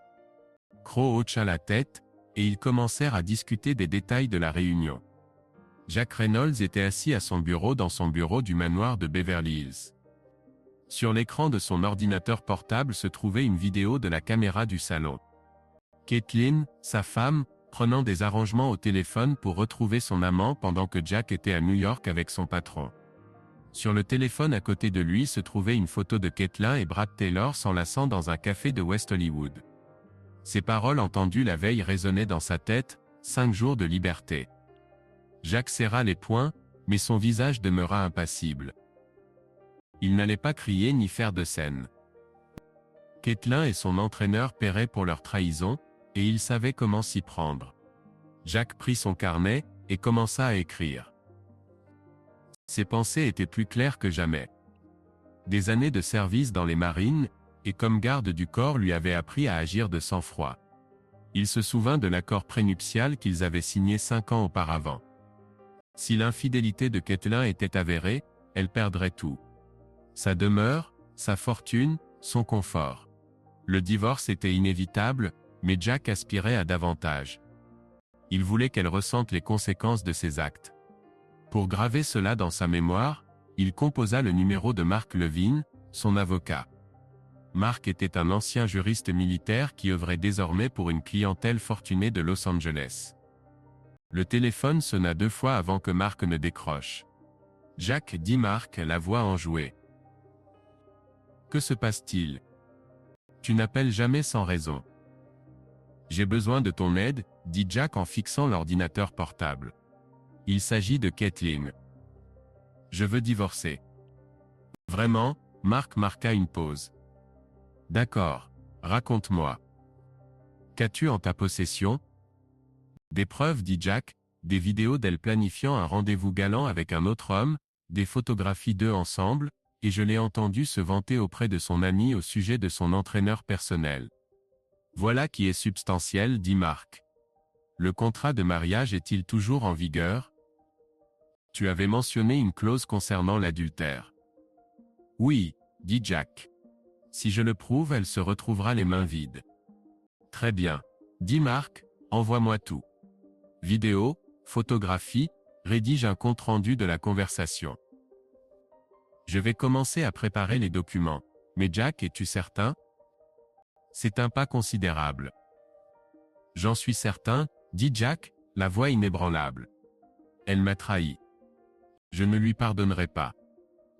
Crow hocha la tête, et ils commencèrent à discuter des détails de la réunion. Jack Reynolds était assis à son bureau dans son bureau du manoir de Beverly Hills. Sur l'écran de son ordinateur portable se trouvait une vidéo de la caméra du salon. Caitlin, sa femme, prenant des arrangements au téléphone pour retrouver son amant pendant que Jack était à New York avec son patron. Sur le téléphone à côté de lui se trouvait une photo de Caitlin et Brad Taylor s'enlaçant dans un café de West Hollywood. Ces paroles entendues la veille résonnaient dans sa tête, 5 jours de liberté. Jack serra les poings, mais son visage demeura impassible. Il n'allait pas crier ni faire de scène. Caitlin et son entraîneur paieraient pour leur trahison, et il savait comment s'y prendre. Jack prit son carnet, et commença à écrire. Ses pensées étaient plus claires que jamais. Des années de service dans les marines, et comme garde du corps lui avaient appris à agir de sang-froid. Il se souvint de l'accord prénuptial qu'ils avaient signé 5 ans auparavant. Si l'infidélité de Caitlin était avérée, elle perdrait tout. Sa demeure, sa fortune, son confort. Le divorce était inévitable, mais Jack aspirait à davantage. Il voulait qu'elle ressente les conséquences de ses actes. Pour graver cela dans sa mémoire, il composa le numéro de Mark Levine, son avocat. Mark était un ancien juriste militaire qui œuvrait désormais pour une clientèle fortunée de Los Angeles. Le téléphone sonna 2 fois avant que Mark ne décroche. Jack, dit Mark, la voix enjouée. Que se passe-t-il? Tu n'appelles jamais sans raison. J'ai besoin de ton aide, dit Jack en fixant l'ordinateur portable. Il s'agit de Caitlin. Je veux divorcer. Vraiment? Mark marqua une pause. D'accord. Raconte-moi. Qu'as-tu en ta possession? Des preuves, dit Jack, des vidéos d'elle planifiant un rendez-vous galant avec un autre homme, des photographies d'eux ensemble, et je l'ai entendu se vanter auprès de son ami au sujet de son entraîneur personnel. Voilà qui est substantiel, dit Mark. Le contrat de mariage est-il toujours en vigueur? Tu avais mentionné une clause concernant l'adultère. Oui, dit Jack. Si je le prouve, elle se retrouvera les mains vides. Très bien, dit Mark, envoie-moi tout. Vidéo, photographie, rédige un compte-rendu de la conversation. Je vais commencer à préparer les documents. Mais Jack, es-tu certain? C'est un pas considérable. J'en suis certain, dit Jack, la voix inébranlable. Elle m'a trahi. Je ne lui pardonnerai pas.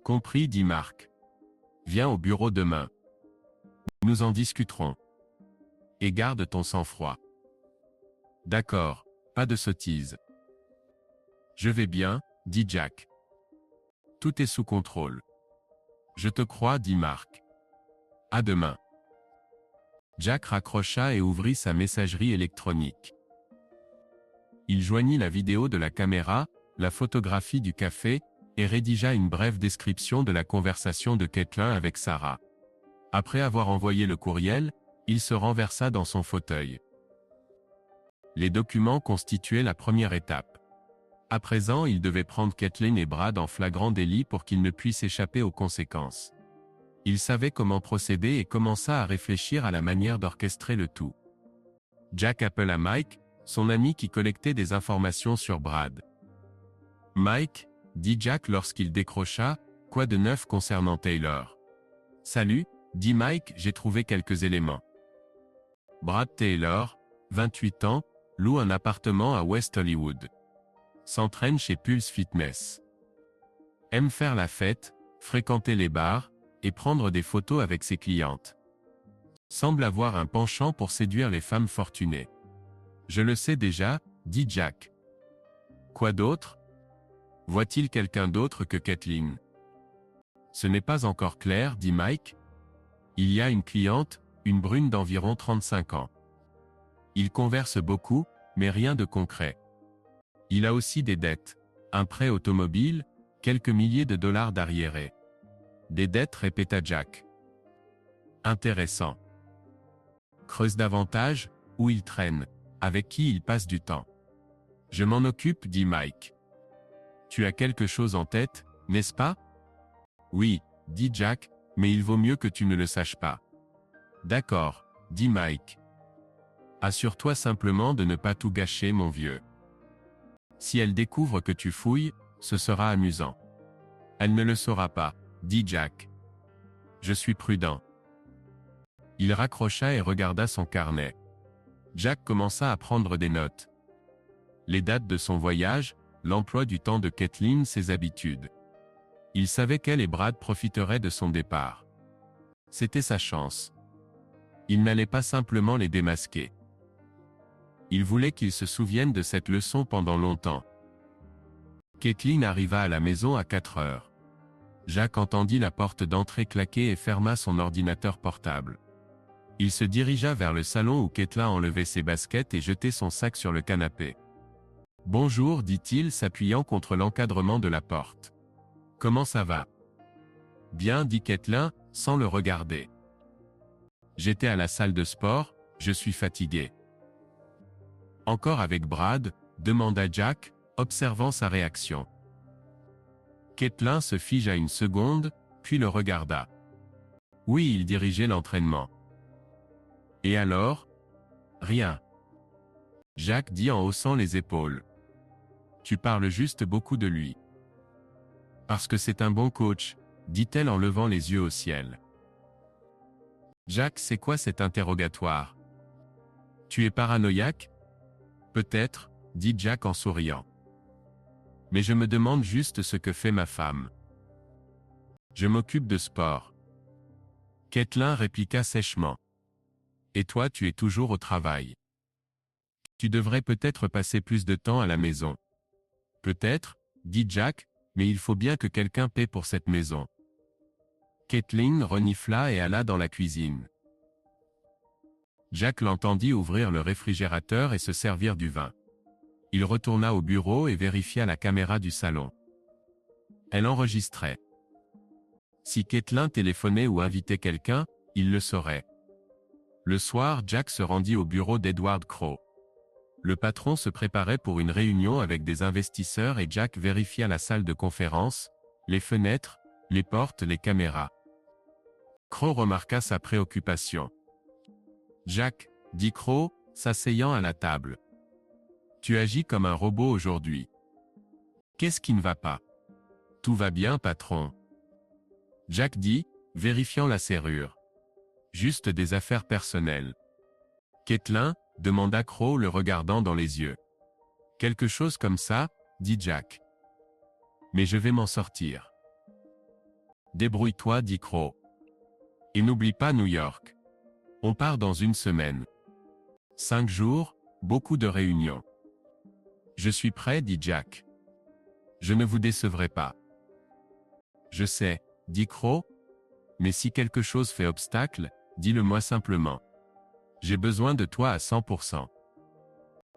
Compris, dit Mark. Viens au bureau demain. Nous en discuterons. Et garde ton sang-froid. D'accord, pas de sottise. Je vais bien, dit Jack. Tout est sous contrôle. Je te crois, dit Mark. À demain. Jack raccrocha et ouvrit sa messagerie électronique. Il joignit la vidéo de la caméra, la photographie du café, et rédigea une brève description de la conversation de Caitlin avec Sarah. Après avoir envoyé le courriel, il se renversa dans son fauteuil. Les documents constituaient la première étape. À présent, il devait prendre Caitlin et Brad en flagrant délit pour qu'ils ne puissent échapper aux conséquences. Il savait comment procéder et commença à réfléchir à la manière d'orchestrer le tout. Jack appela Mike, son ami qui collectait des informations sur Brad. « Mike, » dit Jack lorsqu'il décrocha, « quoi de neuf concernant Taylor ?»« Salut, » dit Mike, « j'ai trouvé quelques éléments. » Brad Taylor, 28 ans, loue un appartement à West Hollywood. S'entraîne chez Pulse Fitness. Aime faire la fête, fréquenter les bars, et prendre des photos avec ses clientes. Semble avoir un penchant pour séduire les femmes fortunées. Je le sais déjà, dit Jack. Quoi d'autre? Voit-il quelqu'un d'autre que Caitlin? Ce n'est pas encore clair, dit Mike. Il y a une cliente, une brune d'environ 35 ans. Il converse beaucoup, mais rien de concret. Il a aussi des dettes, un prêt automobile, quelques milliers de dollars d'arriérés. Des dettes, répéta Jack. Intéressant. Creuse davantage, où il traîne, avec qui il passe du temps. Je m'en occupe, dit Mike. Tu as quelque chose en tête, n'est-ce pas? Oui, dit Jack, Mais il vaut mieux que tu ne le saches pas. D'accord, dit Mike. Assure-toi simplement de ne pas tout gâcher, mon vieux. Si elle découvre que tu fouilles, ce sera amusant. Elle ne le saura pas, dit Jack. Je suis prudent. Il raccrocha et regarda son carnet. Jack commença à prendre des notes. Les dates de son voyage, l'emploi du temps de Kathleen, ses habitudes. Il savait qu'elle et Brad profiteraient de son départ. C'était sa chance. Il n'allait pas simplement les démasquer. Il voulait qu'ils se souviennent de cette leçon pendant longtemps. Kathleen arriva à la maison à 4 heures. Jack entendit la porte d'entrée claquer et ferma son ordinateur portable. Il se dirigea vers le salon où Kathleen enlevait ses baskets et jetait son sac sur le canapé. « Bonjour, dit-il s'appuyant contre l'encadrement de la porte. « Comment ça va ?»« Bien, dit Kathleen, sans le regarder. « J'étais à la salle de sport, je suis fatigué. »« Encore avec Brad ?» demanda Jack, observant sa réaction. Kathleen se figea une seconde, puis le regarda. Oui, il dirigeait l'entraînement. Et alors ? Rien. Jack dit en haussant les épaules. Tu parles juste beaucoup de lui. Parce que c'est un bon coach, dit-elle en levant les yeux au ciel. Jack, c'est quoi cet interrogatoire? Tu es paranoïaque? Peut-être, dit Jack en souriant. Mais je me demande juste ce que fait ma femme. Je m'occupe de sport. Kathleen répliqua sèchement. Et toi, tu es toujours au travail. Tu devrais peut-être passer plus de temps à la maison. Peut-être, dit Jack, mais il faut bien que quelqu'un paie pour cette maison. Kathleen renifla et alla dans la cuisine. Jack l'entendit ouvrir le réfrigérateur et se servir du vin. Il retourna au bureau et vérifia la caméra du salon. Elle enregistrait. Si Kathleen téléphonait ou invitait quelqu'un, il le saurait. Le soir, Jack se rendit au bureau d'Edward Crowe. Le patron se préparait pour une réunion avec des investisseurs et Jack vérifia la salle de conférence, les fenêtres, les portes, les caméras. Crowe remarqua sa préoccupation. Jack, dit Crowe, s'asseyant à la table. Tu agis comme un robot aujourd'hui. Qu'est-ce qui ne va pas? Tout va bien, patron. Jack dit, vérifiant la serrure. Juste des affaires personnelles. Kathleen, demanda Crowe le regardant dans les yeux. Quelque chose comme ça, dit Jack. Mais je vais m'en sortir. Débrouille-toi, dit Crowe. Et n'oublie pas New York. On part dans une semaine. 5 jours, beaucoup de réunions. Je suis prêt, dit Jack. Je ne vous décevrai pas. Je sais, dit Crowe. Mais si quelque chose fait obstacle, dis-le-moi simplement. J'ai besoin de toi à 100%.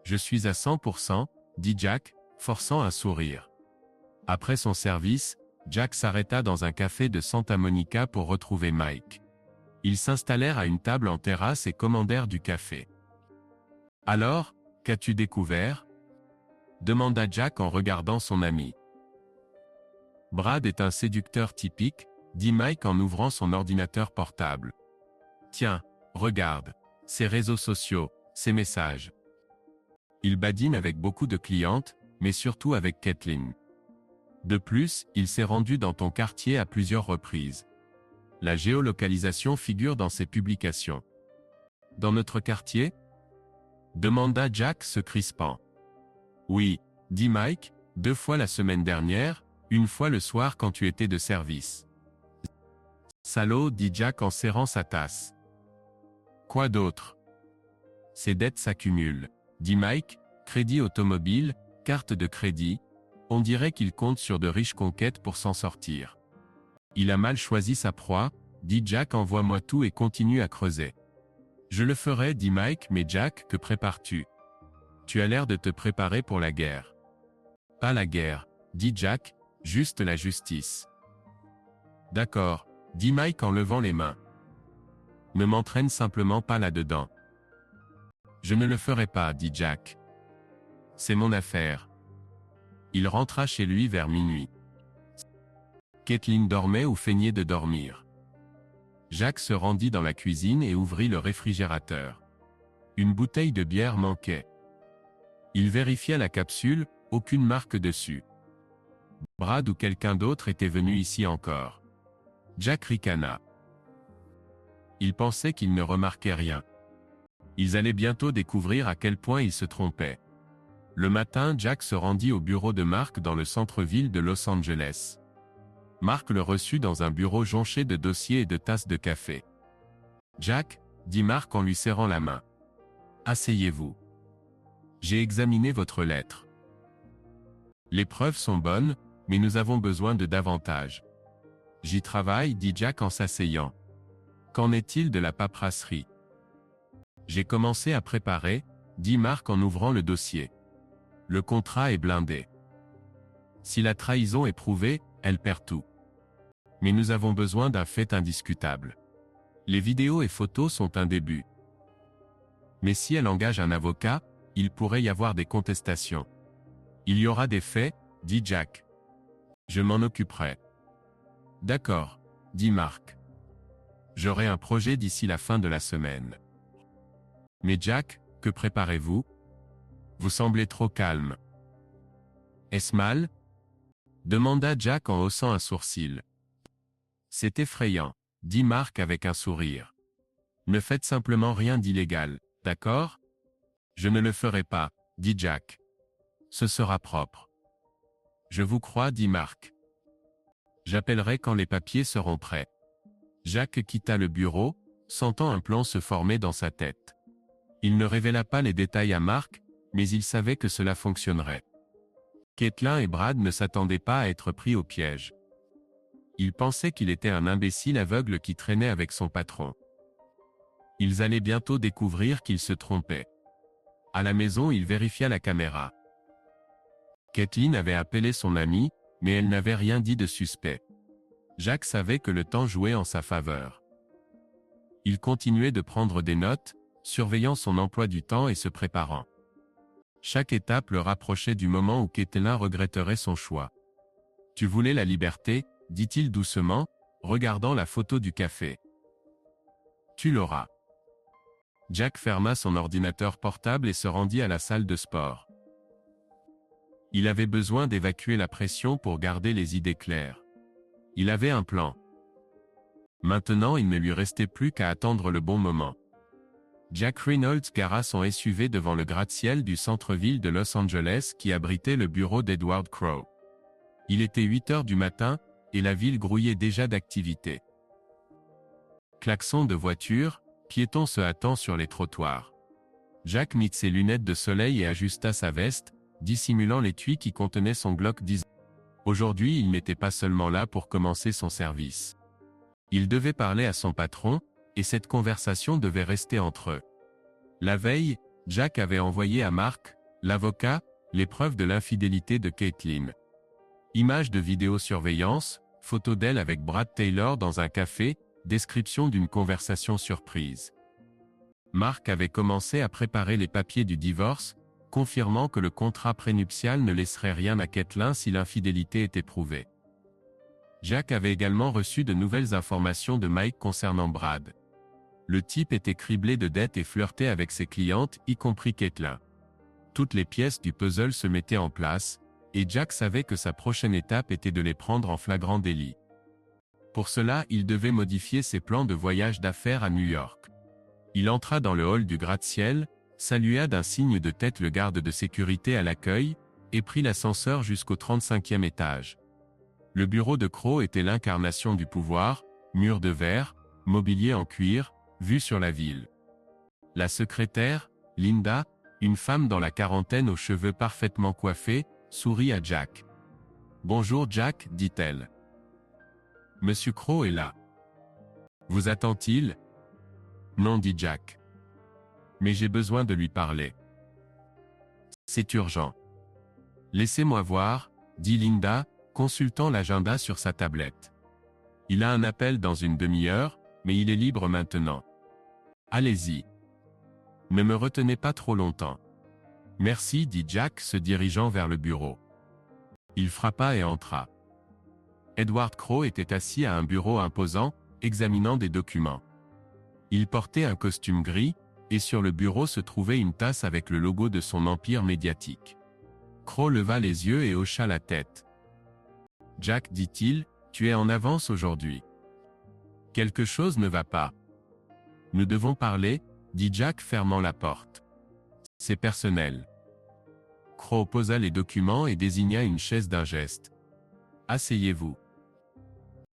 Je suis à 100%, dit Jack, forçant un sourire. Après son service, Jack s'arrêta dans un café de Santa Monica pour retrouver Mike. Ils s'installèrent à une table en terrasse et commandèrent du café. Alors, qu'as-tu découvert? Demanda Jack en regardant son ami. Brad est un séducteur typique, dit Mike en ouvrant son ordinateur portable. Tiens, regarde, ses réseaux sociaux, ses messages. Il badine avec beaucoup de clientes, mais surtout avec Kathleen. De plus, il s'est rendu dans ton quartier à plusieurs reprises. La géolocalisation figure dans ses publications. Dans notre quartier? Demanda Jack se crispant. Oui, dit Mike, 2 fois la semaine dernière, 1 fois le soir quand tu étais de service. Salaud, dit Jack en serrant sa tasse. Quoi d'autre? Ses dettes s'accumulent, dit Mike, crédit automobile, carte de crédit, on dirait qu'il compte sur de riches conquêtes pour s'en sortir. Il a mal choisi sa proie, dit Jack, envoie-moi tout et continue à creuser. Je le ferai, dit Mike, mais Jack, que prépares-tu? Tu as l'air de te préparer pour la guerre. Pas la guerre, dit Jack, juste la justice. D'accord, dit Mike en levant les mains. Ne m'entraîne simplement pas là-dedans. Je ne le ferai pas, dit Jack. C'est mon affaire. Il rentra chez lui vers minuit. Kathleen dormait ou feignait de dormir. Jack se rendit dans la cuisine et ouvrit le réfrigérateur. Une bouteille de bière manquait. Il vérifia la capsule, aucune marque dessus. Brad ou quelqu'un d'autre était venu ici encore. Jack ricana. Il pensait qu'il ne remarquait rien. Ils allaient bientôt découvrir à quel point il se trompait. Le matin, Jack se rendit au bureau de Mark dans le centre-ville de Los Angeles. Mark le reçut dans un bureau jonché de dossiers et de tasses de café. « Jack, » dit Mark en lui serrant la main. « Asseyez-vous. J'ai examiné votre lettre. Les preuves sont bonnes, mais nous avons besoin de davantage. »« J'y travaille, » dit Jack en s'asseyant. « Qu'en est-il de la paperasserie ? » « J'ai commencé à préparer, » dit Mark en ouvrant le dossier. « Le contrat est blindé. Si la trahison est prouvée, elle perd tout. Mais nous avons besoin d'un fait indiscutable. Les vidéos et photos sont un début. Mais si elle engage un avocat, il pourrait y avoir des contestations. Il y aura des faits, dit Jack. Je m'en occuperai. D'accord, dit Mark. J'aurai un projet d'ici la fin de la semaine. Mais Jack, que préparez-vous? Vous semblez trop calme. Est-ce mal? Demanda Jack en haussant un sourcil. C'est effrayant, dit Mark avec un sourire. Ne faites simplement rien d'illégal, d'accord? Je ne le ferai pas, dit Jack. Ce sera propre. Je vous crois, dit Mark. J'appellerai quand les papiers seront prêts. Jack quitta le bureau, sentant un plan se former dans sa tête. Il ne révéla pas les détails à Mark, mais il savait que cela fonctionnerait. Caitlin et Brad ne s'attendaient pas à être pris au piège. Ils pensaient qu'il était un imbécile aveugle qui traînait avec son patron. Ils allaient bientôt découvrir qu'il se trompait. À la maison, il vérifia la caméra. Caitlin avait appelé son amie, mais elle n'avait rien dit de suspect. Jack savait que le temps jouait en sa faveur. Il continuait de prendre des notes, surveillant son emploi du temps et se préparant. Chaque étape le rapprochait du moment où Caitlin regretterait son choix. « Tu voulais la liberté ?» dit-il doucement, regardant la photo du café. « Tu l'auras. » Jack ferma son ordinateur portable et se rendit à la salle de sport. Il avait besoin d'évacuer la pression pour garder les idées claires. Il avait un plan. Maintenant, il ne lui restait plus qu'à attendre le bon moment. Jack Reynolds gara son SUV devant le gratte-ciel du centre-ville de Los Angeles qui abritait le bureau d'Edward Crowe. Il était 8 heures du matin, et la ville grouillait déjà d'activité. Klaxons de voitures, piétons se hâtant sur les trottoirs. Jack mit ses lunettes de soleil et ajusta sa veste, dissimulant l'étui qui contenait son Glock 10. Aujourd'hui, il n'était pas seulement là pour commencer son service. Il devait parler à son patron, et cette conversation devait rester entre eux. La veille, Jack avait envoyé à Mark, l'avocat, les preuves de l'infidélité de Caitlin. Images de vidéosurveillance, photos d'elle avec Brad Taylor dans un café, description d'une conversation surprise. Mark avait commencé à préparer les papiers du divorce, confirmant que le contrat prénuptial ne laisserait rien à Caitlin si l'infidélité était prouvée. Jack avait également reçu de nouvelles informations de Mike concernant Brad. Le type était criblé de dettes et flirtait avec ses clientes, y compris Caitlin. Toutes les pièces du puzzle se mettaient en place, et Jack savait que sa prochaine étape était de les prendre en flagrant délit. Pour cela, il devait modifier ses plans de voyage d'affaires à New York. Il entra dans le hall du gratte-ciel, salua d'un signe de tête le garde de sécurité à l'accueil, et prit l'ascenseur jusqu'au 35e étage. Le bureau de Crowe était l'incarnation du pouvoir, murs de verre, mobilier en cuir, vue sur la ville. La secrétaire, Linda, une femme dans la quarantaine aux cheveux parfaitement coiffés, sourit à Jack. « Bonjour Jack, dit-elle. Monsieur Crowe est là. Vous attend-il? Non, dit Jack. Mais j'ai besoin de lui parler. C'est urgent. Laissez-moi voir, dit Linda, consultant l'agenda sur sa tablette. Il a un appel dans une demi-heure, mais il est libre maintenant. Allez-y. Ne me retenez pas trop longtemps. Merci, dit Jack se dirigeant vers le bureau. Il frappa et entra. Edward Crowe était assis à un bureau imposant, examinant des documents. Il portait un costume gris, et sur le bureau se trouvait une tasse avec le logo de son empire médiatique. Crow leva les yeux et hocha la tête. « Jack, dit-il, tu es en avance aujourd'hui. Quelque chose ne va pas. Nous devons parler, dit Jack fermant la porte. C'est personnel. » Crow posa les documents et désigna une chaise d'un geste. « Asseyez-vous. »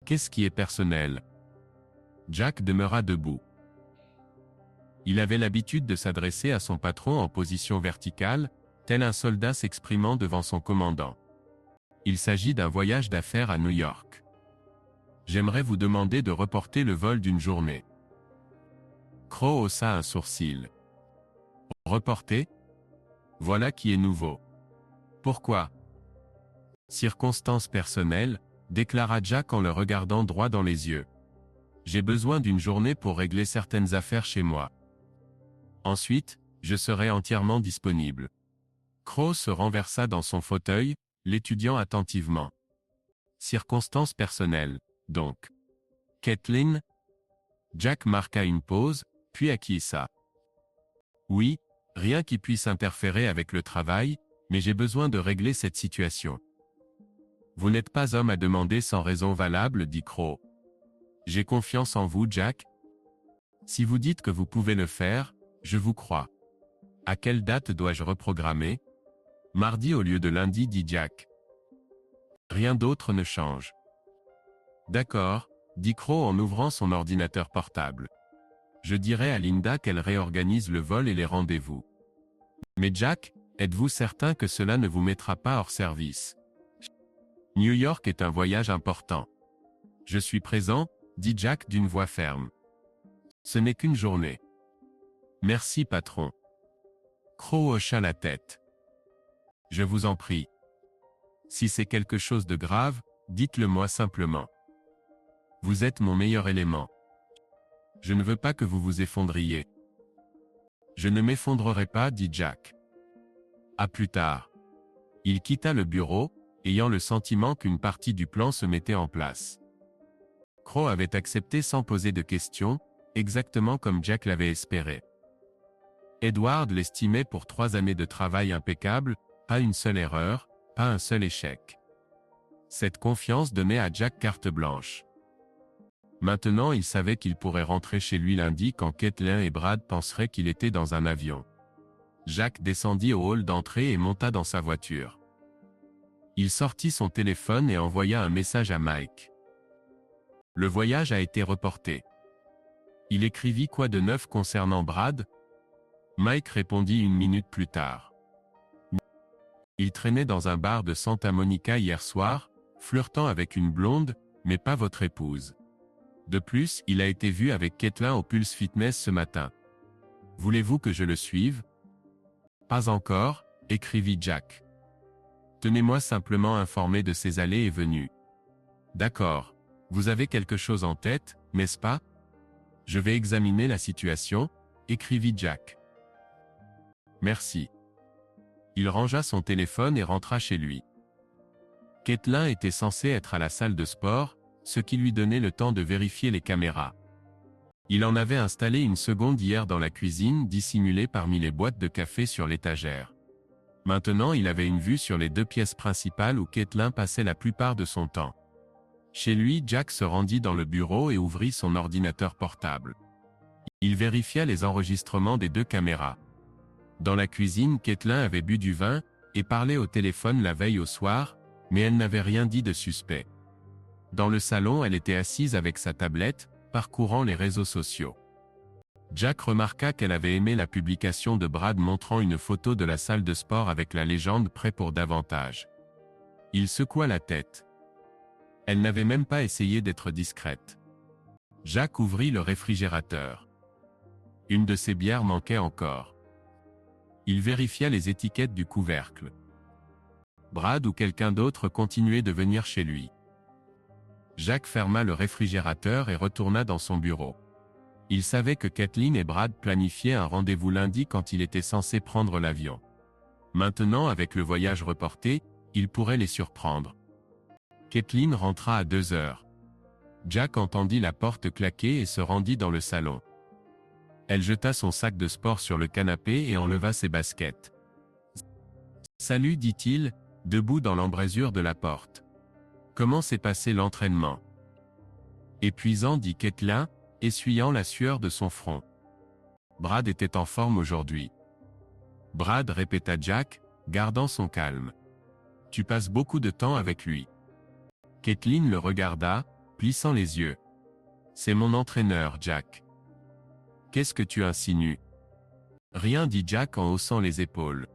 « Qu'est-ce qui est personnel ?» Jack demeura debout. Il avait l'habitude de s'adresser à son patron en position verticale, tel un soldat s'exprimant devant son commandant. Il s'agit d'un voyage d'affaires à New York. J'aimerais vous demander de reporter le vol d'une journée. Crow haussa un sourcil. Reporter ? Voilà qui est nouveau. Pourquoi ? Circonstances personnelles, déclara Jack en le regardant droit dans les yeux. J'ai besoin d'une journée pour régler certaines affaires chez moi. Ensuite, je serai entièrement disponible. Crow se renversa dans son fauteuil, l'étudiant attentivement. Circonstances personnelles, donc. Kathleen ? Jack marqua une pause, puis acquiesça. Oui, rien qui puisse interférer avec le travail, mais j'ai besoin de régler cette situation. Vous n'êtes pas homme à demander sans raison valable, dit Crow. J'ai confiance en vous, Jack. Si vous dites que vous pouvez le faire, je vous crois. À quelle date dois-je reprogrammer ? Mardi au lieu de lundi, dit Jack. Rien d'autre ne change. D'accord, dit Crow en ouvrant son ordinateur portable. Je dirai à Linda qu'elle réorganise le vol et les rendez-vous. Mais Jack, êtes-vous certain que cela ne vous mettra pas hors service ? New York est un voyage important. Je suis présent, dit Jack d'une voix ferme. Ce n'est qu'une journée. Merci, patron. Crow hocha la tête. Je vous en prie. Si c'est quelque chose de grave, dites-le-moi simplement. Vous êtes mon meilleur élément. Je ne veux pas que vous vous effondriez. Je ne m'effondrerai pas, dit Jack. À plus tard. Il quitta le bureau, ayant le sentiment qu'une partie du plan se mettait en place. Crow avait accepté sans poser de questions, exactement comme Jack l'avait espéré. Edward l'estimait pour 3 années de travail impeccable, pas une seule erreur, pas un seul échec. Cette confiance donnait à Jack carte blanche. Maintenant il savait qu'il pourrait rentrer chez lui lundi quand Kathleen et Brad penseraient qu'il était dans un avion. Jack descendit au hall d'entrée et monta dans sa voiture. Il sortit son téléphone et envoya un message à Mike. Le voyage a été reporté. Il écrivit quoi de neuf concernant Brad ? Mike répondit 1 minute plus tard. Il traînait dans un bar de Santa Monica hier soir, flirtant avec une blonde, mais pas votre épouse. De plus, il a été vu avec Kathleen au Pulse Fitness ce matin. Voulez-vous que je le suive ? Pas encore, écrivit Jack. Tenez-moi simplement informé de ses allées et venues. D'accord. Vous avez quelque chose en tête, n'est-ce pas ? Je vais examiner la situation, écrivit Jack. Merci. Il rangea son téléphone et rentra chez lui. Kathleen était censée être à la salle de sport, ce qui lui donnait le temps de vérifier les caméras. Il en avait installé une seconde hier dans la cuisine, dissimulée parmi les boîtes de café sur l'étagère. Maintenant il avait une vue sur les 2 pièces principales où Kathleen passait la plupart de son temps. Chez lui, Jack se rendit dans le bureau et ouvrit son ordinateur portable. Il vérifia les enregistrements des 2 caméras. Dans la cuisine, Kathleen avait bu du vin, et parlait au téléphone la veille au soir, mais elle n'avait rien dit de suspect. Dans le salon, elle était assise avec sa tablette, parcourant les réseaux sociaux. Jack remarqua qu'elle avait aimé la publication de Brad montrant une photo de la salle de sport avec la légende « Prêt pour davantage ». Il secoua la tête. Elle n'avait même pas essayé d'être discrète. Jack ouvrit le réfrigérateur. Une de ses bières manquait encore. Il vérifia les étiquettes du couvercle. Brad ou quelqu'un d'autre continuait de venir chez lui. Jack ferma le réfrigérateur et retourna dans son bureau. Il savait que Kathleen et Brad planifiaient un rendez-vous lundi quand il était censé prendre l'avion. Maintenant, avec le voyage reporté, il pourrait les surprendre. Kathleen rentra à 2 heures. Jack entendit la porte claquer et se rendit dans le salon. Elle jeta son sac de sport sur le canapé et enleva ses baskets. « Salut, dit-il, debout dans l'embrasure de la porte. Comment s'est passé l'entraînement? Épuisant, dit Caitlin, essuyant la sueur de son front. Brad était en forme aujourd'hui. Brad, répéta Jack, gardant son calme. Tu passes beaucoup de temps avec lui. Caitlin le regarda, plissant les yeux. C'est mon entraîneur, Jack. Qu'est-ce que tu insinues? Rien, dit Jack en haussant les épaules.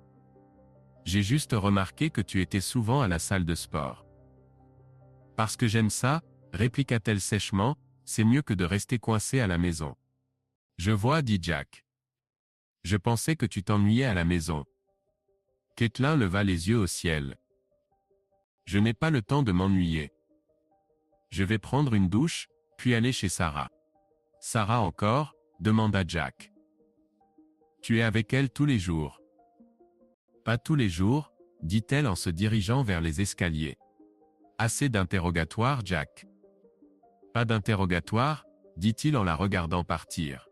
J'ai juste remarqué que tu étais souvent à la salle de sport. Parce que j'aime ça, répliqua-t-elle sèchement, c'est mieux que de rester coincé à la maison. Je vois, dit Jack. Je pensais que tu t'ennuyais à la maison. Caitlin leva les yeux au ciel. Je n'ai pas le temps de m'ennuyer. Je vais prendre une douche, puis aller chez Sarah. Sarah encore? Demanda Jack. Tu es avec elle tous les jours? Pas tous les jours, dit-elle en se dirigeant vers les escaliers. Assez d'interrogatoires, Jack. Pas d'interrogatoire, dit-il en la regardant partir.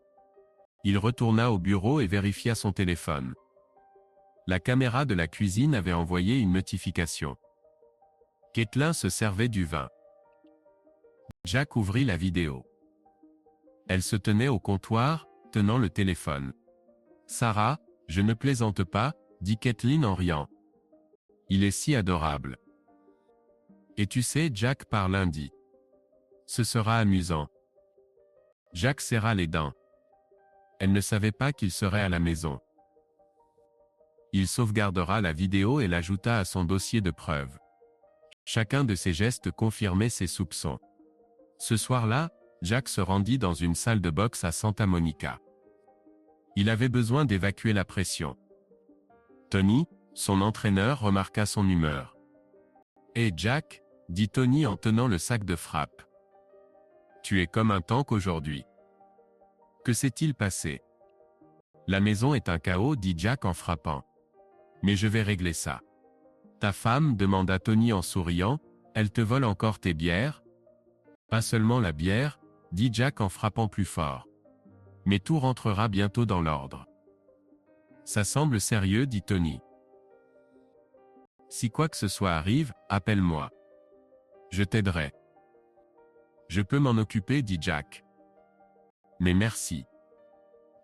Il retourna au bureau et vérifia son téléphone. La caméra de la cuisine avait envoyé une notification. Caitlin se servait du vin. Jack ouvrit la vidéo. Elle se tenait au comptoir, tenant le téléphone. Sarah, je ne plaisante pas, dit Caitlin en riant. Il est si adorable. Et tu sais, Jack part lundi. Ce sera amusant. Jack serra les dents. Elle ne savait pas qu'il serait à la maison. Il sauvegardera la vidéo et l'ajouta à son dossier de preuves. Chacun de ses gestes confirmait ses soupçons. Ce soir-là, Jack se rendit dans une salle de boxe à Santa Monica. Il avait besoin d'évacuer la pression. Tony, son entraîneur, remarqua son humeur. « Hé Jack, dit Tony en tenant le sac de frappe. Tu es comme un tank aujourd'hui. Que s'est-il passé? La maison est un chaos, dit Jack en frappant. Mais je vais régler ça. Ta femme, demanda Tony en souriant, elle te vole encore tes bières? Pas seulement la bière, dit Jack en frappant plus fort. Mais tout rentrera bientôt dans l'ordre. Ça semble sérieux, dit Tony. Si quoi que ce soit arrive, appelle-moi. Je t'aiderai. Je peux m'en occuper, dit Jack. Mais merci.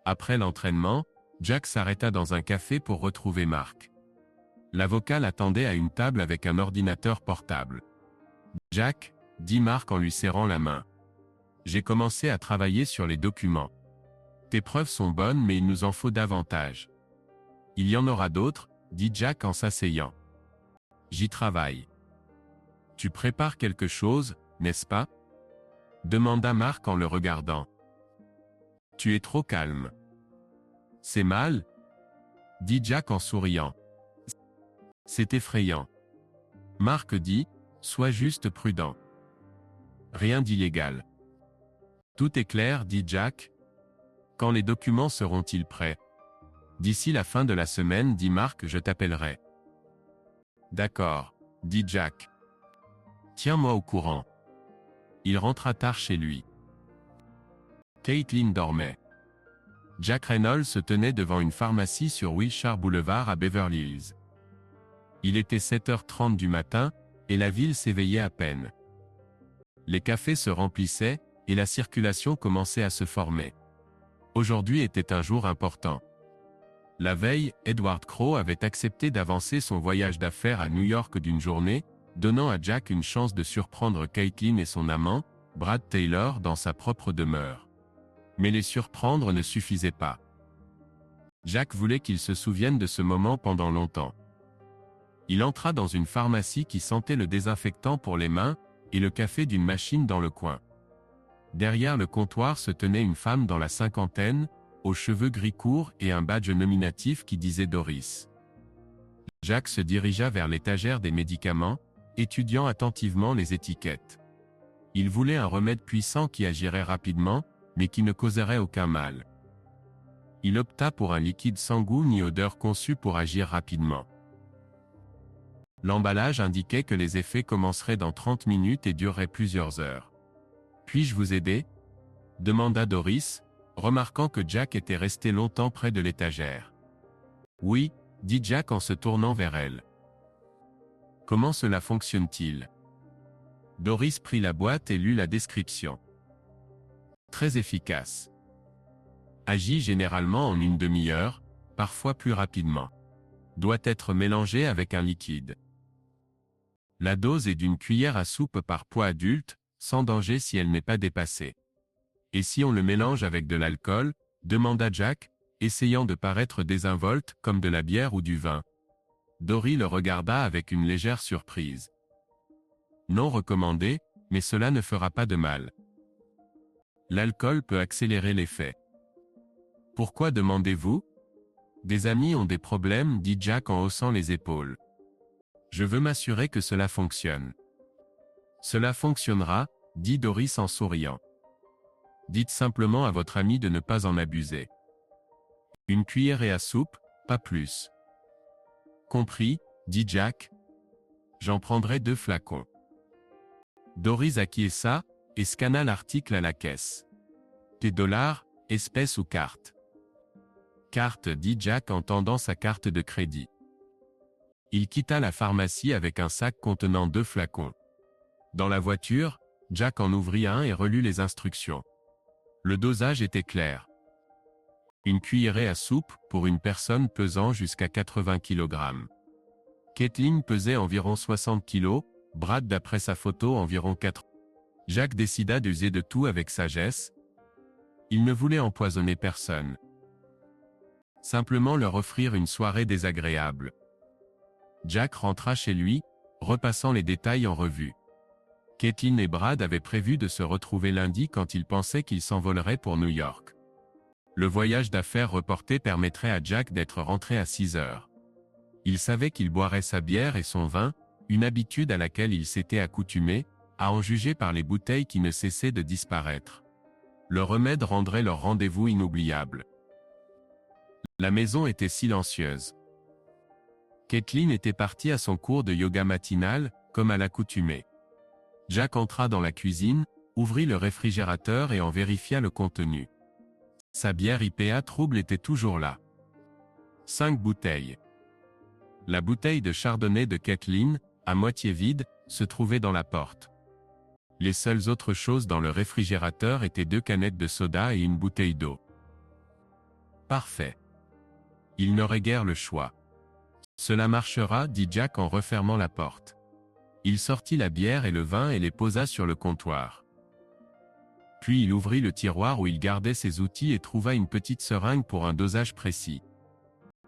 Après l'entraînement, Jack s'arrêta dans un café pour retrouver Mark. L'avocat l'attendait à une table avec un ordinateur portable. Jack, dit Mark en lui serrant la main. J'ai commencé à travailler sur les documents. Tes preuves sont bonnes mais il nous en faut davantage. Il y en aura d'autres, dit Jack en s'asseyant. J'y travaille. Tu prépares quelque chose, n'est-ce pas? Demanda Mark en le regardant. Tu es trop calme. C'est mal? Dit Jack en souriant. C'est effrayant. Mark dit, sois juste prudent. Rien d'illégal. Tout est clair, dit Jack. Quand les documents seront-ils prêts? D'ici la fin de la semaine, dit Mark, je t'appellerai. D'accord, dit Jack. Tiens-moi au courant. Il rentra tard chez lui. Caitlin dormait. Jack Reynolds se tenait devant une pharmacie sur Wilshire Boulevard à Beverly Hills. Il était 7h30 du matin, et la ville s'éveillait à peine. Les cafés se remplissaient, et la circulation commençait à se former. Aujourd'hui était un jour important. La veille, Edward Crowe avait accepté d'avancer son voyage d'affaires à New York d'une journée, donnant à Jack une chance de surprendre Caitlin et son amant, Brad Taylor, dans sa propre demeure. Mais les surprendre ne suffisait pas. Jack voulait qu'ils se souviennent de ce moment pendant longtemps. Il entra dans une pharmacie qui sentait le désinfectant pour les mains, et le café d'une machine dans le coin. Derrière le comptoir se tenait une femme dans la cinquantaine, aux cheveux gris courts et un badge nominatif qui disait Doris. Jack se dirigea vers l'étagère des médicaments, étudiant attentivement les étiquettes. Il voulait un remède puissant qui agirait rapidement, mais qui ne causerait aucun mal. Il opta pour un liquide sans goût ni odeur conçu pour agir rapidement. L'emballage indiquait que les effets commenceraient dans 30 minutes et dureraient plusieurs heures. Puis-je vous aider? Demanda Doris, remarquant que Jack était resté longtemps près de l'étagère. Oui, dit Jack en se tournant vers elle. Comment cela fonctionne-t-il? Doris prit la boîte et lut la description. Très efficace. Agit généralement en une demi-heure, parfois plus rapidement. Doit être mélangé avec un liquide. La dose est d'une cuillère à soupe par poids adulte, sans danger si elle n'est pas dépassée. Et si on le mélange avec de l'alcool? Demanda Jack, essayant de paraître désinvolte comme de la bière ou du vin. Dory le regarda avec une légère surprise. Non recommandé, mais cela ne fera pas de mal. L'alcool peut accélérer l'effet. Pourquoi demandez-vous? Des amis ont des problèmes, dit Jack en haussant les épaules. Je veux m'assurer que cela fonctionne. Cela fonctionnera, dit Doris en souriant. Dites simplement à votre ami de ne pas en abuser. Une cuillerée à soupe, pas plus. Compris, dit Jack. J'en prendrai 2 flacons. Doris acquiesça, et scanna l'article à la caisse. Des dollars, espèces ou carte? Carte, dit Jack en tendant sa carte de crédit. Il quitta la pharmacie avec un sac contenant 2 flacons. Dans la voiture, Jack en ouvrit un et relut les instructions. Le dosage était clair. Une cuillerée à soupe pour une personne pesant jusqu'à 80 kg. Kathleen pesait environ 60 kg, Brad d'après sa photo environ 4. Jack décida d'user de tout avec sagesse. Il ne voulait empoisonner personne. Simplement leur offrir une soirée désagréable. Jack rentra chez lui, repassant les détails en revue. Kathleen et Brad avaient prévu de se retrouver lundi quand ils pensaient qu'ils s'envoleraient pour New York. Le voyage d'affaires reporté permettrait à Jack d'être rentré à 6 heures. Il savait qu'il boirait sa bière et son vin, une habitude à laquelle il s'était accoutumé, à en juger par les bouteilles qui ne cessaient de disparaître. Le remède rendrait leur rendez-vous inoubliable. La maison était silencieuse. Kathleen était partie à son cours de yoga matinal, comme à l'accoutumée. Jack entra dans la cuisine, ouvrit le réfrigérateur et en vérifia le contenu. Sa bière IPA trouble était toujours là. 5 bouteilles. La bouteille de chardonnay de Kathleen, à moitié vide, se trouvait dans la porte. Les seules autres choses dans le réfrigérateur étaient 2 canettes de soda et une bouteille d'eau. Parfait. Il n'aurait guère le choix. Cela marchera, dit Jack en refermant la porte. Il sortit la bière et le vin et les posa sur le comptoir. Puis il ouvrit le tiroir où il gardait ses outils et trouva une petite seringue pour un dosage précis.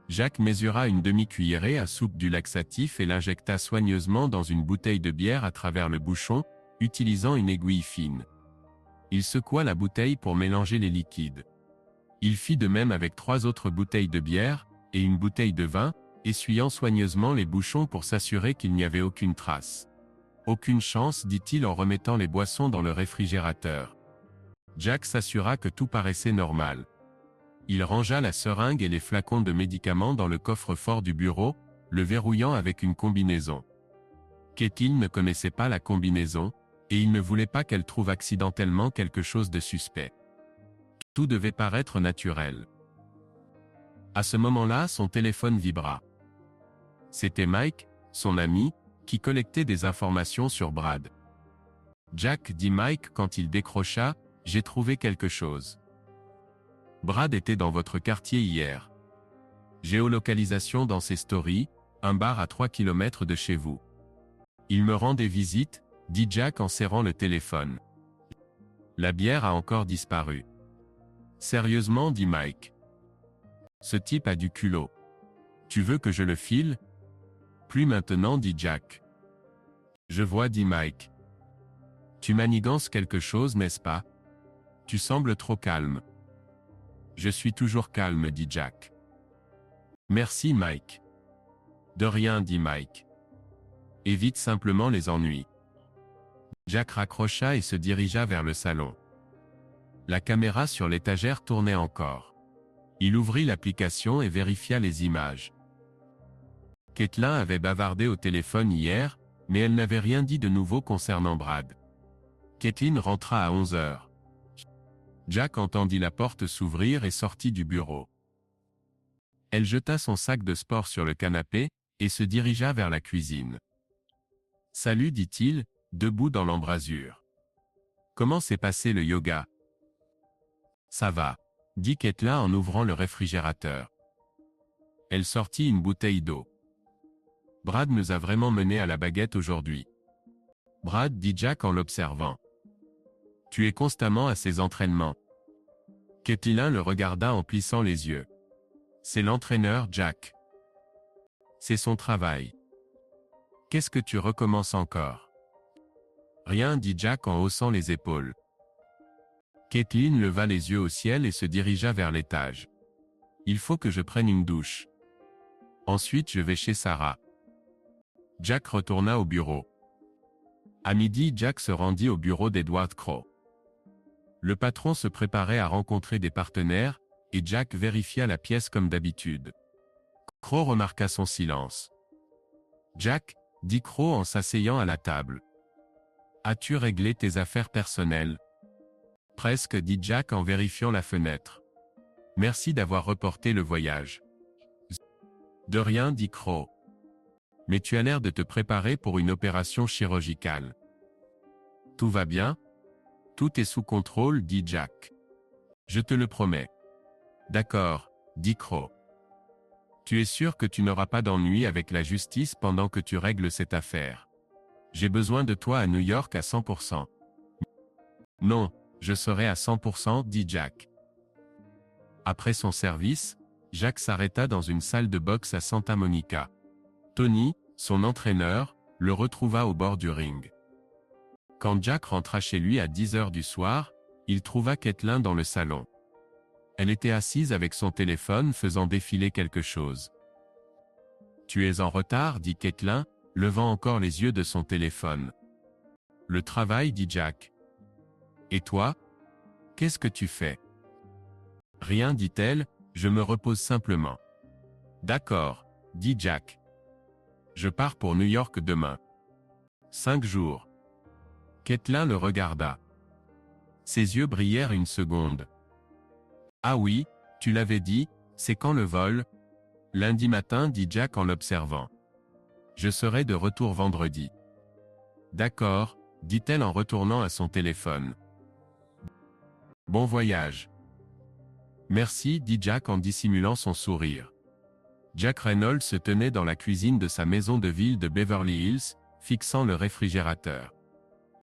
Jack mesura une demi-cuillerée à soupe du laxatif et l'injecta soigneusement dans une bouteille de bière à travers le bouchon, utilisant une aiguille fine. Il secoua la bouteille pour mélanger les liquides. Il fit de même avec 3 autres bouteilles de bière, et une bouteille de vin, essuyant soigneusement les bouchons pour s'assurer qu'il n'y avait aucune trace. Aucune chance, dit-il en remettant les boissons dans le réfrigérateur. Jack s'assura que tout paraissait normal. Il rangea la seringue et les flacons de médicaments dans le coffre-fort du bureau, le verrouillant avec une combinaison. Kathleen ne connaissait pas la combinaison, et il ne voulait pas qu'elle trouve accidentellement quelque chose de suspect. Tout devait paraître naturel. À ce moment-là, son téléphone vibra. C'était Mike, son ami, qui collectait des informations sur Brad. Jack, dit Mike quand il décrocha, j'ai trouvé quelque chose. Brad était dans votre quartier hier. Géolocalisation dans ses stories, un bar à 3 km de chez vous. Il me rendait visite, dit Jack en serrant le téléphone. La bière a encore disparu. Sérieusement, dit Mike. Ce type a du culot. Tu veux que je le file? Plus maintenant, dit Jack. Je vois, dit Mike. Tu manigances quelque chose, n'est-ce pas? Tu sembles trop calme. Je suis toujours calme, dit Jack. Merci, Mike. De rien, dit Mike. Évite simplement les ennuis. Jack raccrocha et se dirigea vers le salon. La caméra sur l'étagère tournait encore. Il ouvrit l'application et vérifia les images. Kathleen avait bavardé au téléphone hier, mais elle n'avait rien dit de nouveau concernant Brad. Caitlin rentra à 11 heures. Jack entendit la porte s'ouvrir et sortit du bureau. Elle jeta son sac de sport sur le canapé, et se dirigea vers la cuisine. « Salut, dit-il, debout dans l'embrasure. Comment s'est passé le yoga? Ça va, dit Caitlin en ouvrant le réfrigérateur. Elle sortit une bouteille d'eau. Brad nous a vraiment menés à la baguette aujourd'hui. Brad, dit Jack en l'observant. Tu es constamment à ces entraînements. Caitlin le regarda en plissant les yeux. C'est l'entraîneur, Jack. C'est son travail. Qu'est-ce que tu recommences encore? Rien, dit Jack en haussant les épaules. Caitlin leva les yeux au ciel et se dirigea vers l'étage. Il faut que je prenne une douche. Ensuite je vais chez Sarah. Jack retourna au bureau. À midi, Jack se rendit au bureau d'Edward Crowe. Le patron se préparait à rencontrer des partenaires, et Jack vérifia la pièce comme d'habitude. Crowe remarqua son silence. Jack, dit Crowe en s'asseyant à la table. As-tu réglé tes affaires personnelles? Presque, dit Jack en vérifiant la fenêtre. Merci d'avoir reporté le voyage. De rien, dit Crowe. Mais tu as l'air de te préparer pour une opération chirurgicale. Tout va bien? Tout est sous contrôle, dit Jack. Je te le promets. D'accord, dit Crowe. Tu es sûr que tu n'auras pas d'ennui avec la justice pendant que tu règles cette affaire? J'ai besoin de toi à New York à 100%. Non, je serai à 100%, dit Jack. Après son service, Jack s'arrêta dans une salle de boxe à Santa Monica. Tony, son entraîneur, le retrouva au bord du ring. Quand Jack rentra chez lui à 10 heures du soir, il trouva Caitlin dans le salon. Elle était assise avec son téléphone faisant défiler quelque chose. « Tu es en retard, dit Caitlin, levant encore les yeux de son téléphone. « Le travail, dit Jack. Et toi? Qu'est-ce que tu fais? » Rien, dit-elle, je me repose simplement. D'accord, dit Jack. Je pars pour New York demain. 5 jours. Caitlin le regarda. Ses yeux brillèrent une seconde. Ah oui, tu l'avais dit, c'est quand le vol? Lundi matin, dit Jack en l'observant. Je serai de retour vendredi. D'accord, dit-elle en retournant à son téléphone. Bon voyage. Merci, dit Jack en dissimulant son sourire. Jack Reynolds se tenait dans la cuisine de sa maison de ville de Beverly Hills, fixant le réfrigérateur.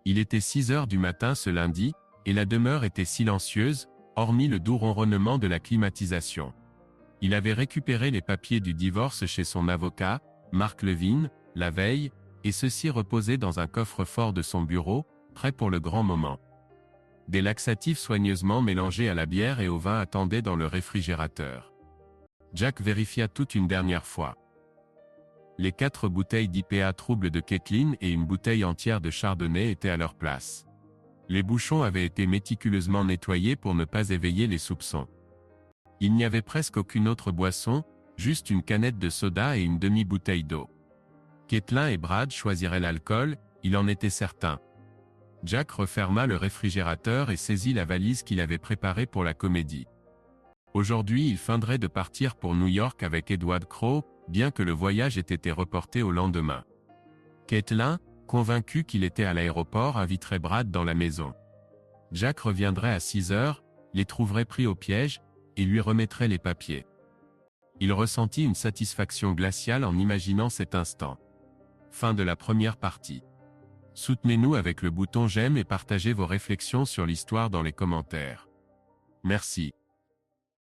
Il était 6 heures du matin ce lundi, et la demeure était silencieuse, hormis le doux ronronnement de la climatisation. Il avait récupéré les papiers du divorce chez son avocat, Mark Levine, la veille, et ceux-ci reposaient dans un coffre-fort de son bureau, prêt pour le grand moment. Des laxatifs soigneusement mélangés à la bière et au vin attendaient dans le réfrigérateur. Jack vérifia tout une dernière fois. Les 4 bouteilles d'IPA trouble de Caitlin et une bouteille entière de chardonnay étaient à leur place. Les bouchons avaient été méticuleusement nettoyés pour ne pas éveiller les soupçons. Il n'y avait presque aucune autre boisson, juste une canette de soda et une demi-bouteille d'eau. Caitlin et Brad choisiraient l'alcool, il en était certain. Jack referma le réfrigérateur et saisit la valise qu'il avait préparée pour la comédie. Aujourd'hui, il feindrait de partir pour New York avec Edward Crowe, bien que le voyage ait été reporté au lendemain. Caitlin, convaincu qu'il était à l'aéroport, inviterait Brad dans la maison. Jack reviendrait à 6 heures, les trouverait pris au piège, et lui remettrait les papiers. Il ressentit une satisfaction glaciale en imaginant cet instant. Fin de la première partie. Soutenez-nous avec le bouton j'aime et partagez vos réflexions sur l'histoire dans les commentaires. Merci.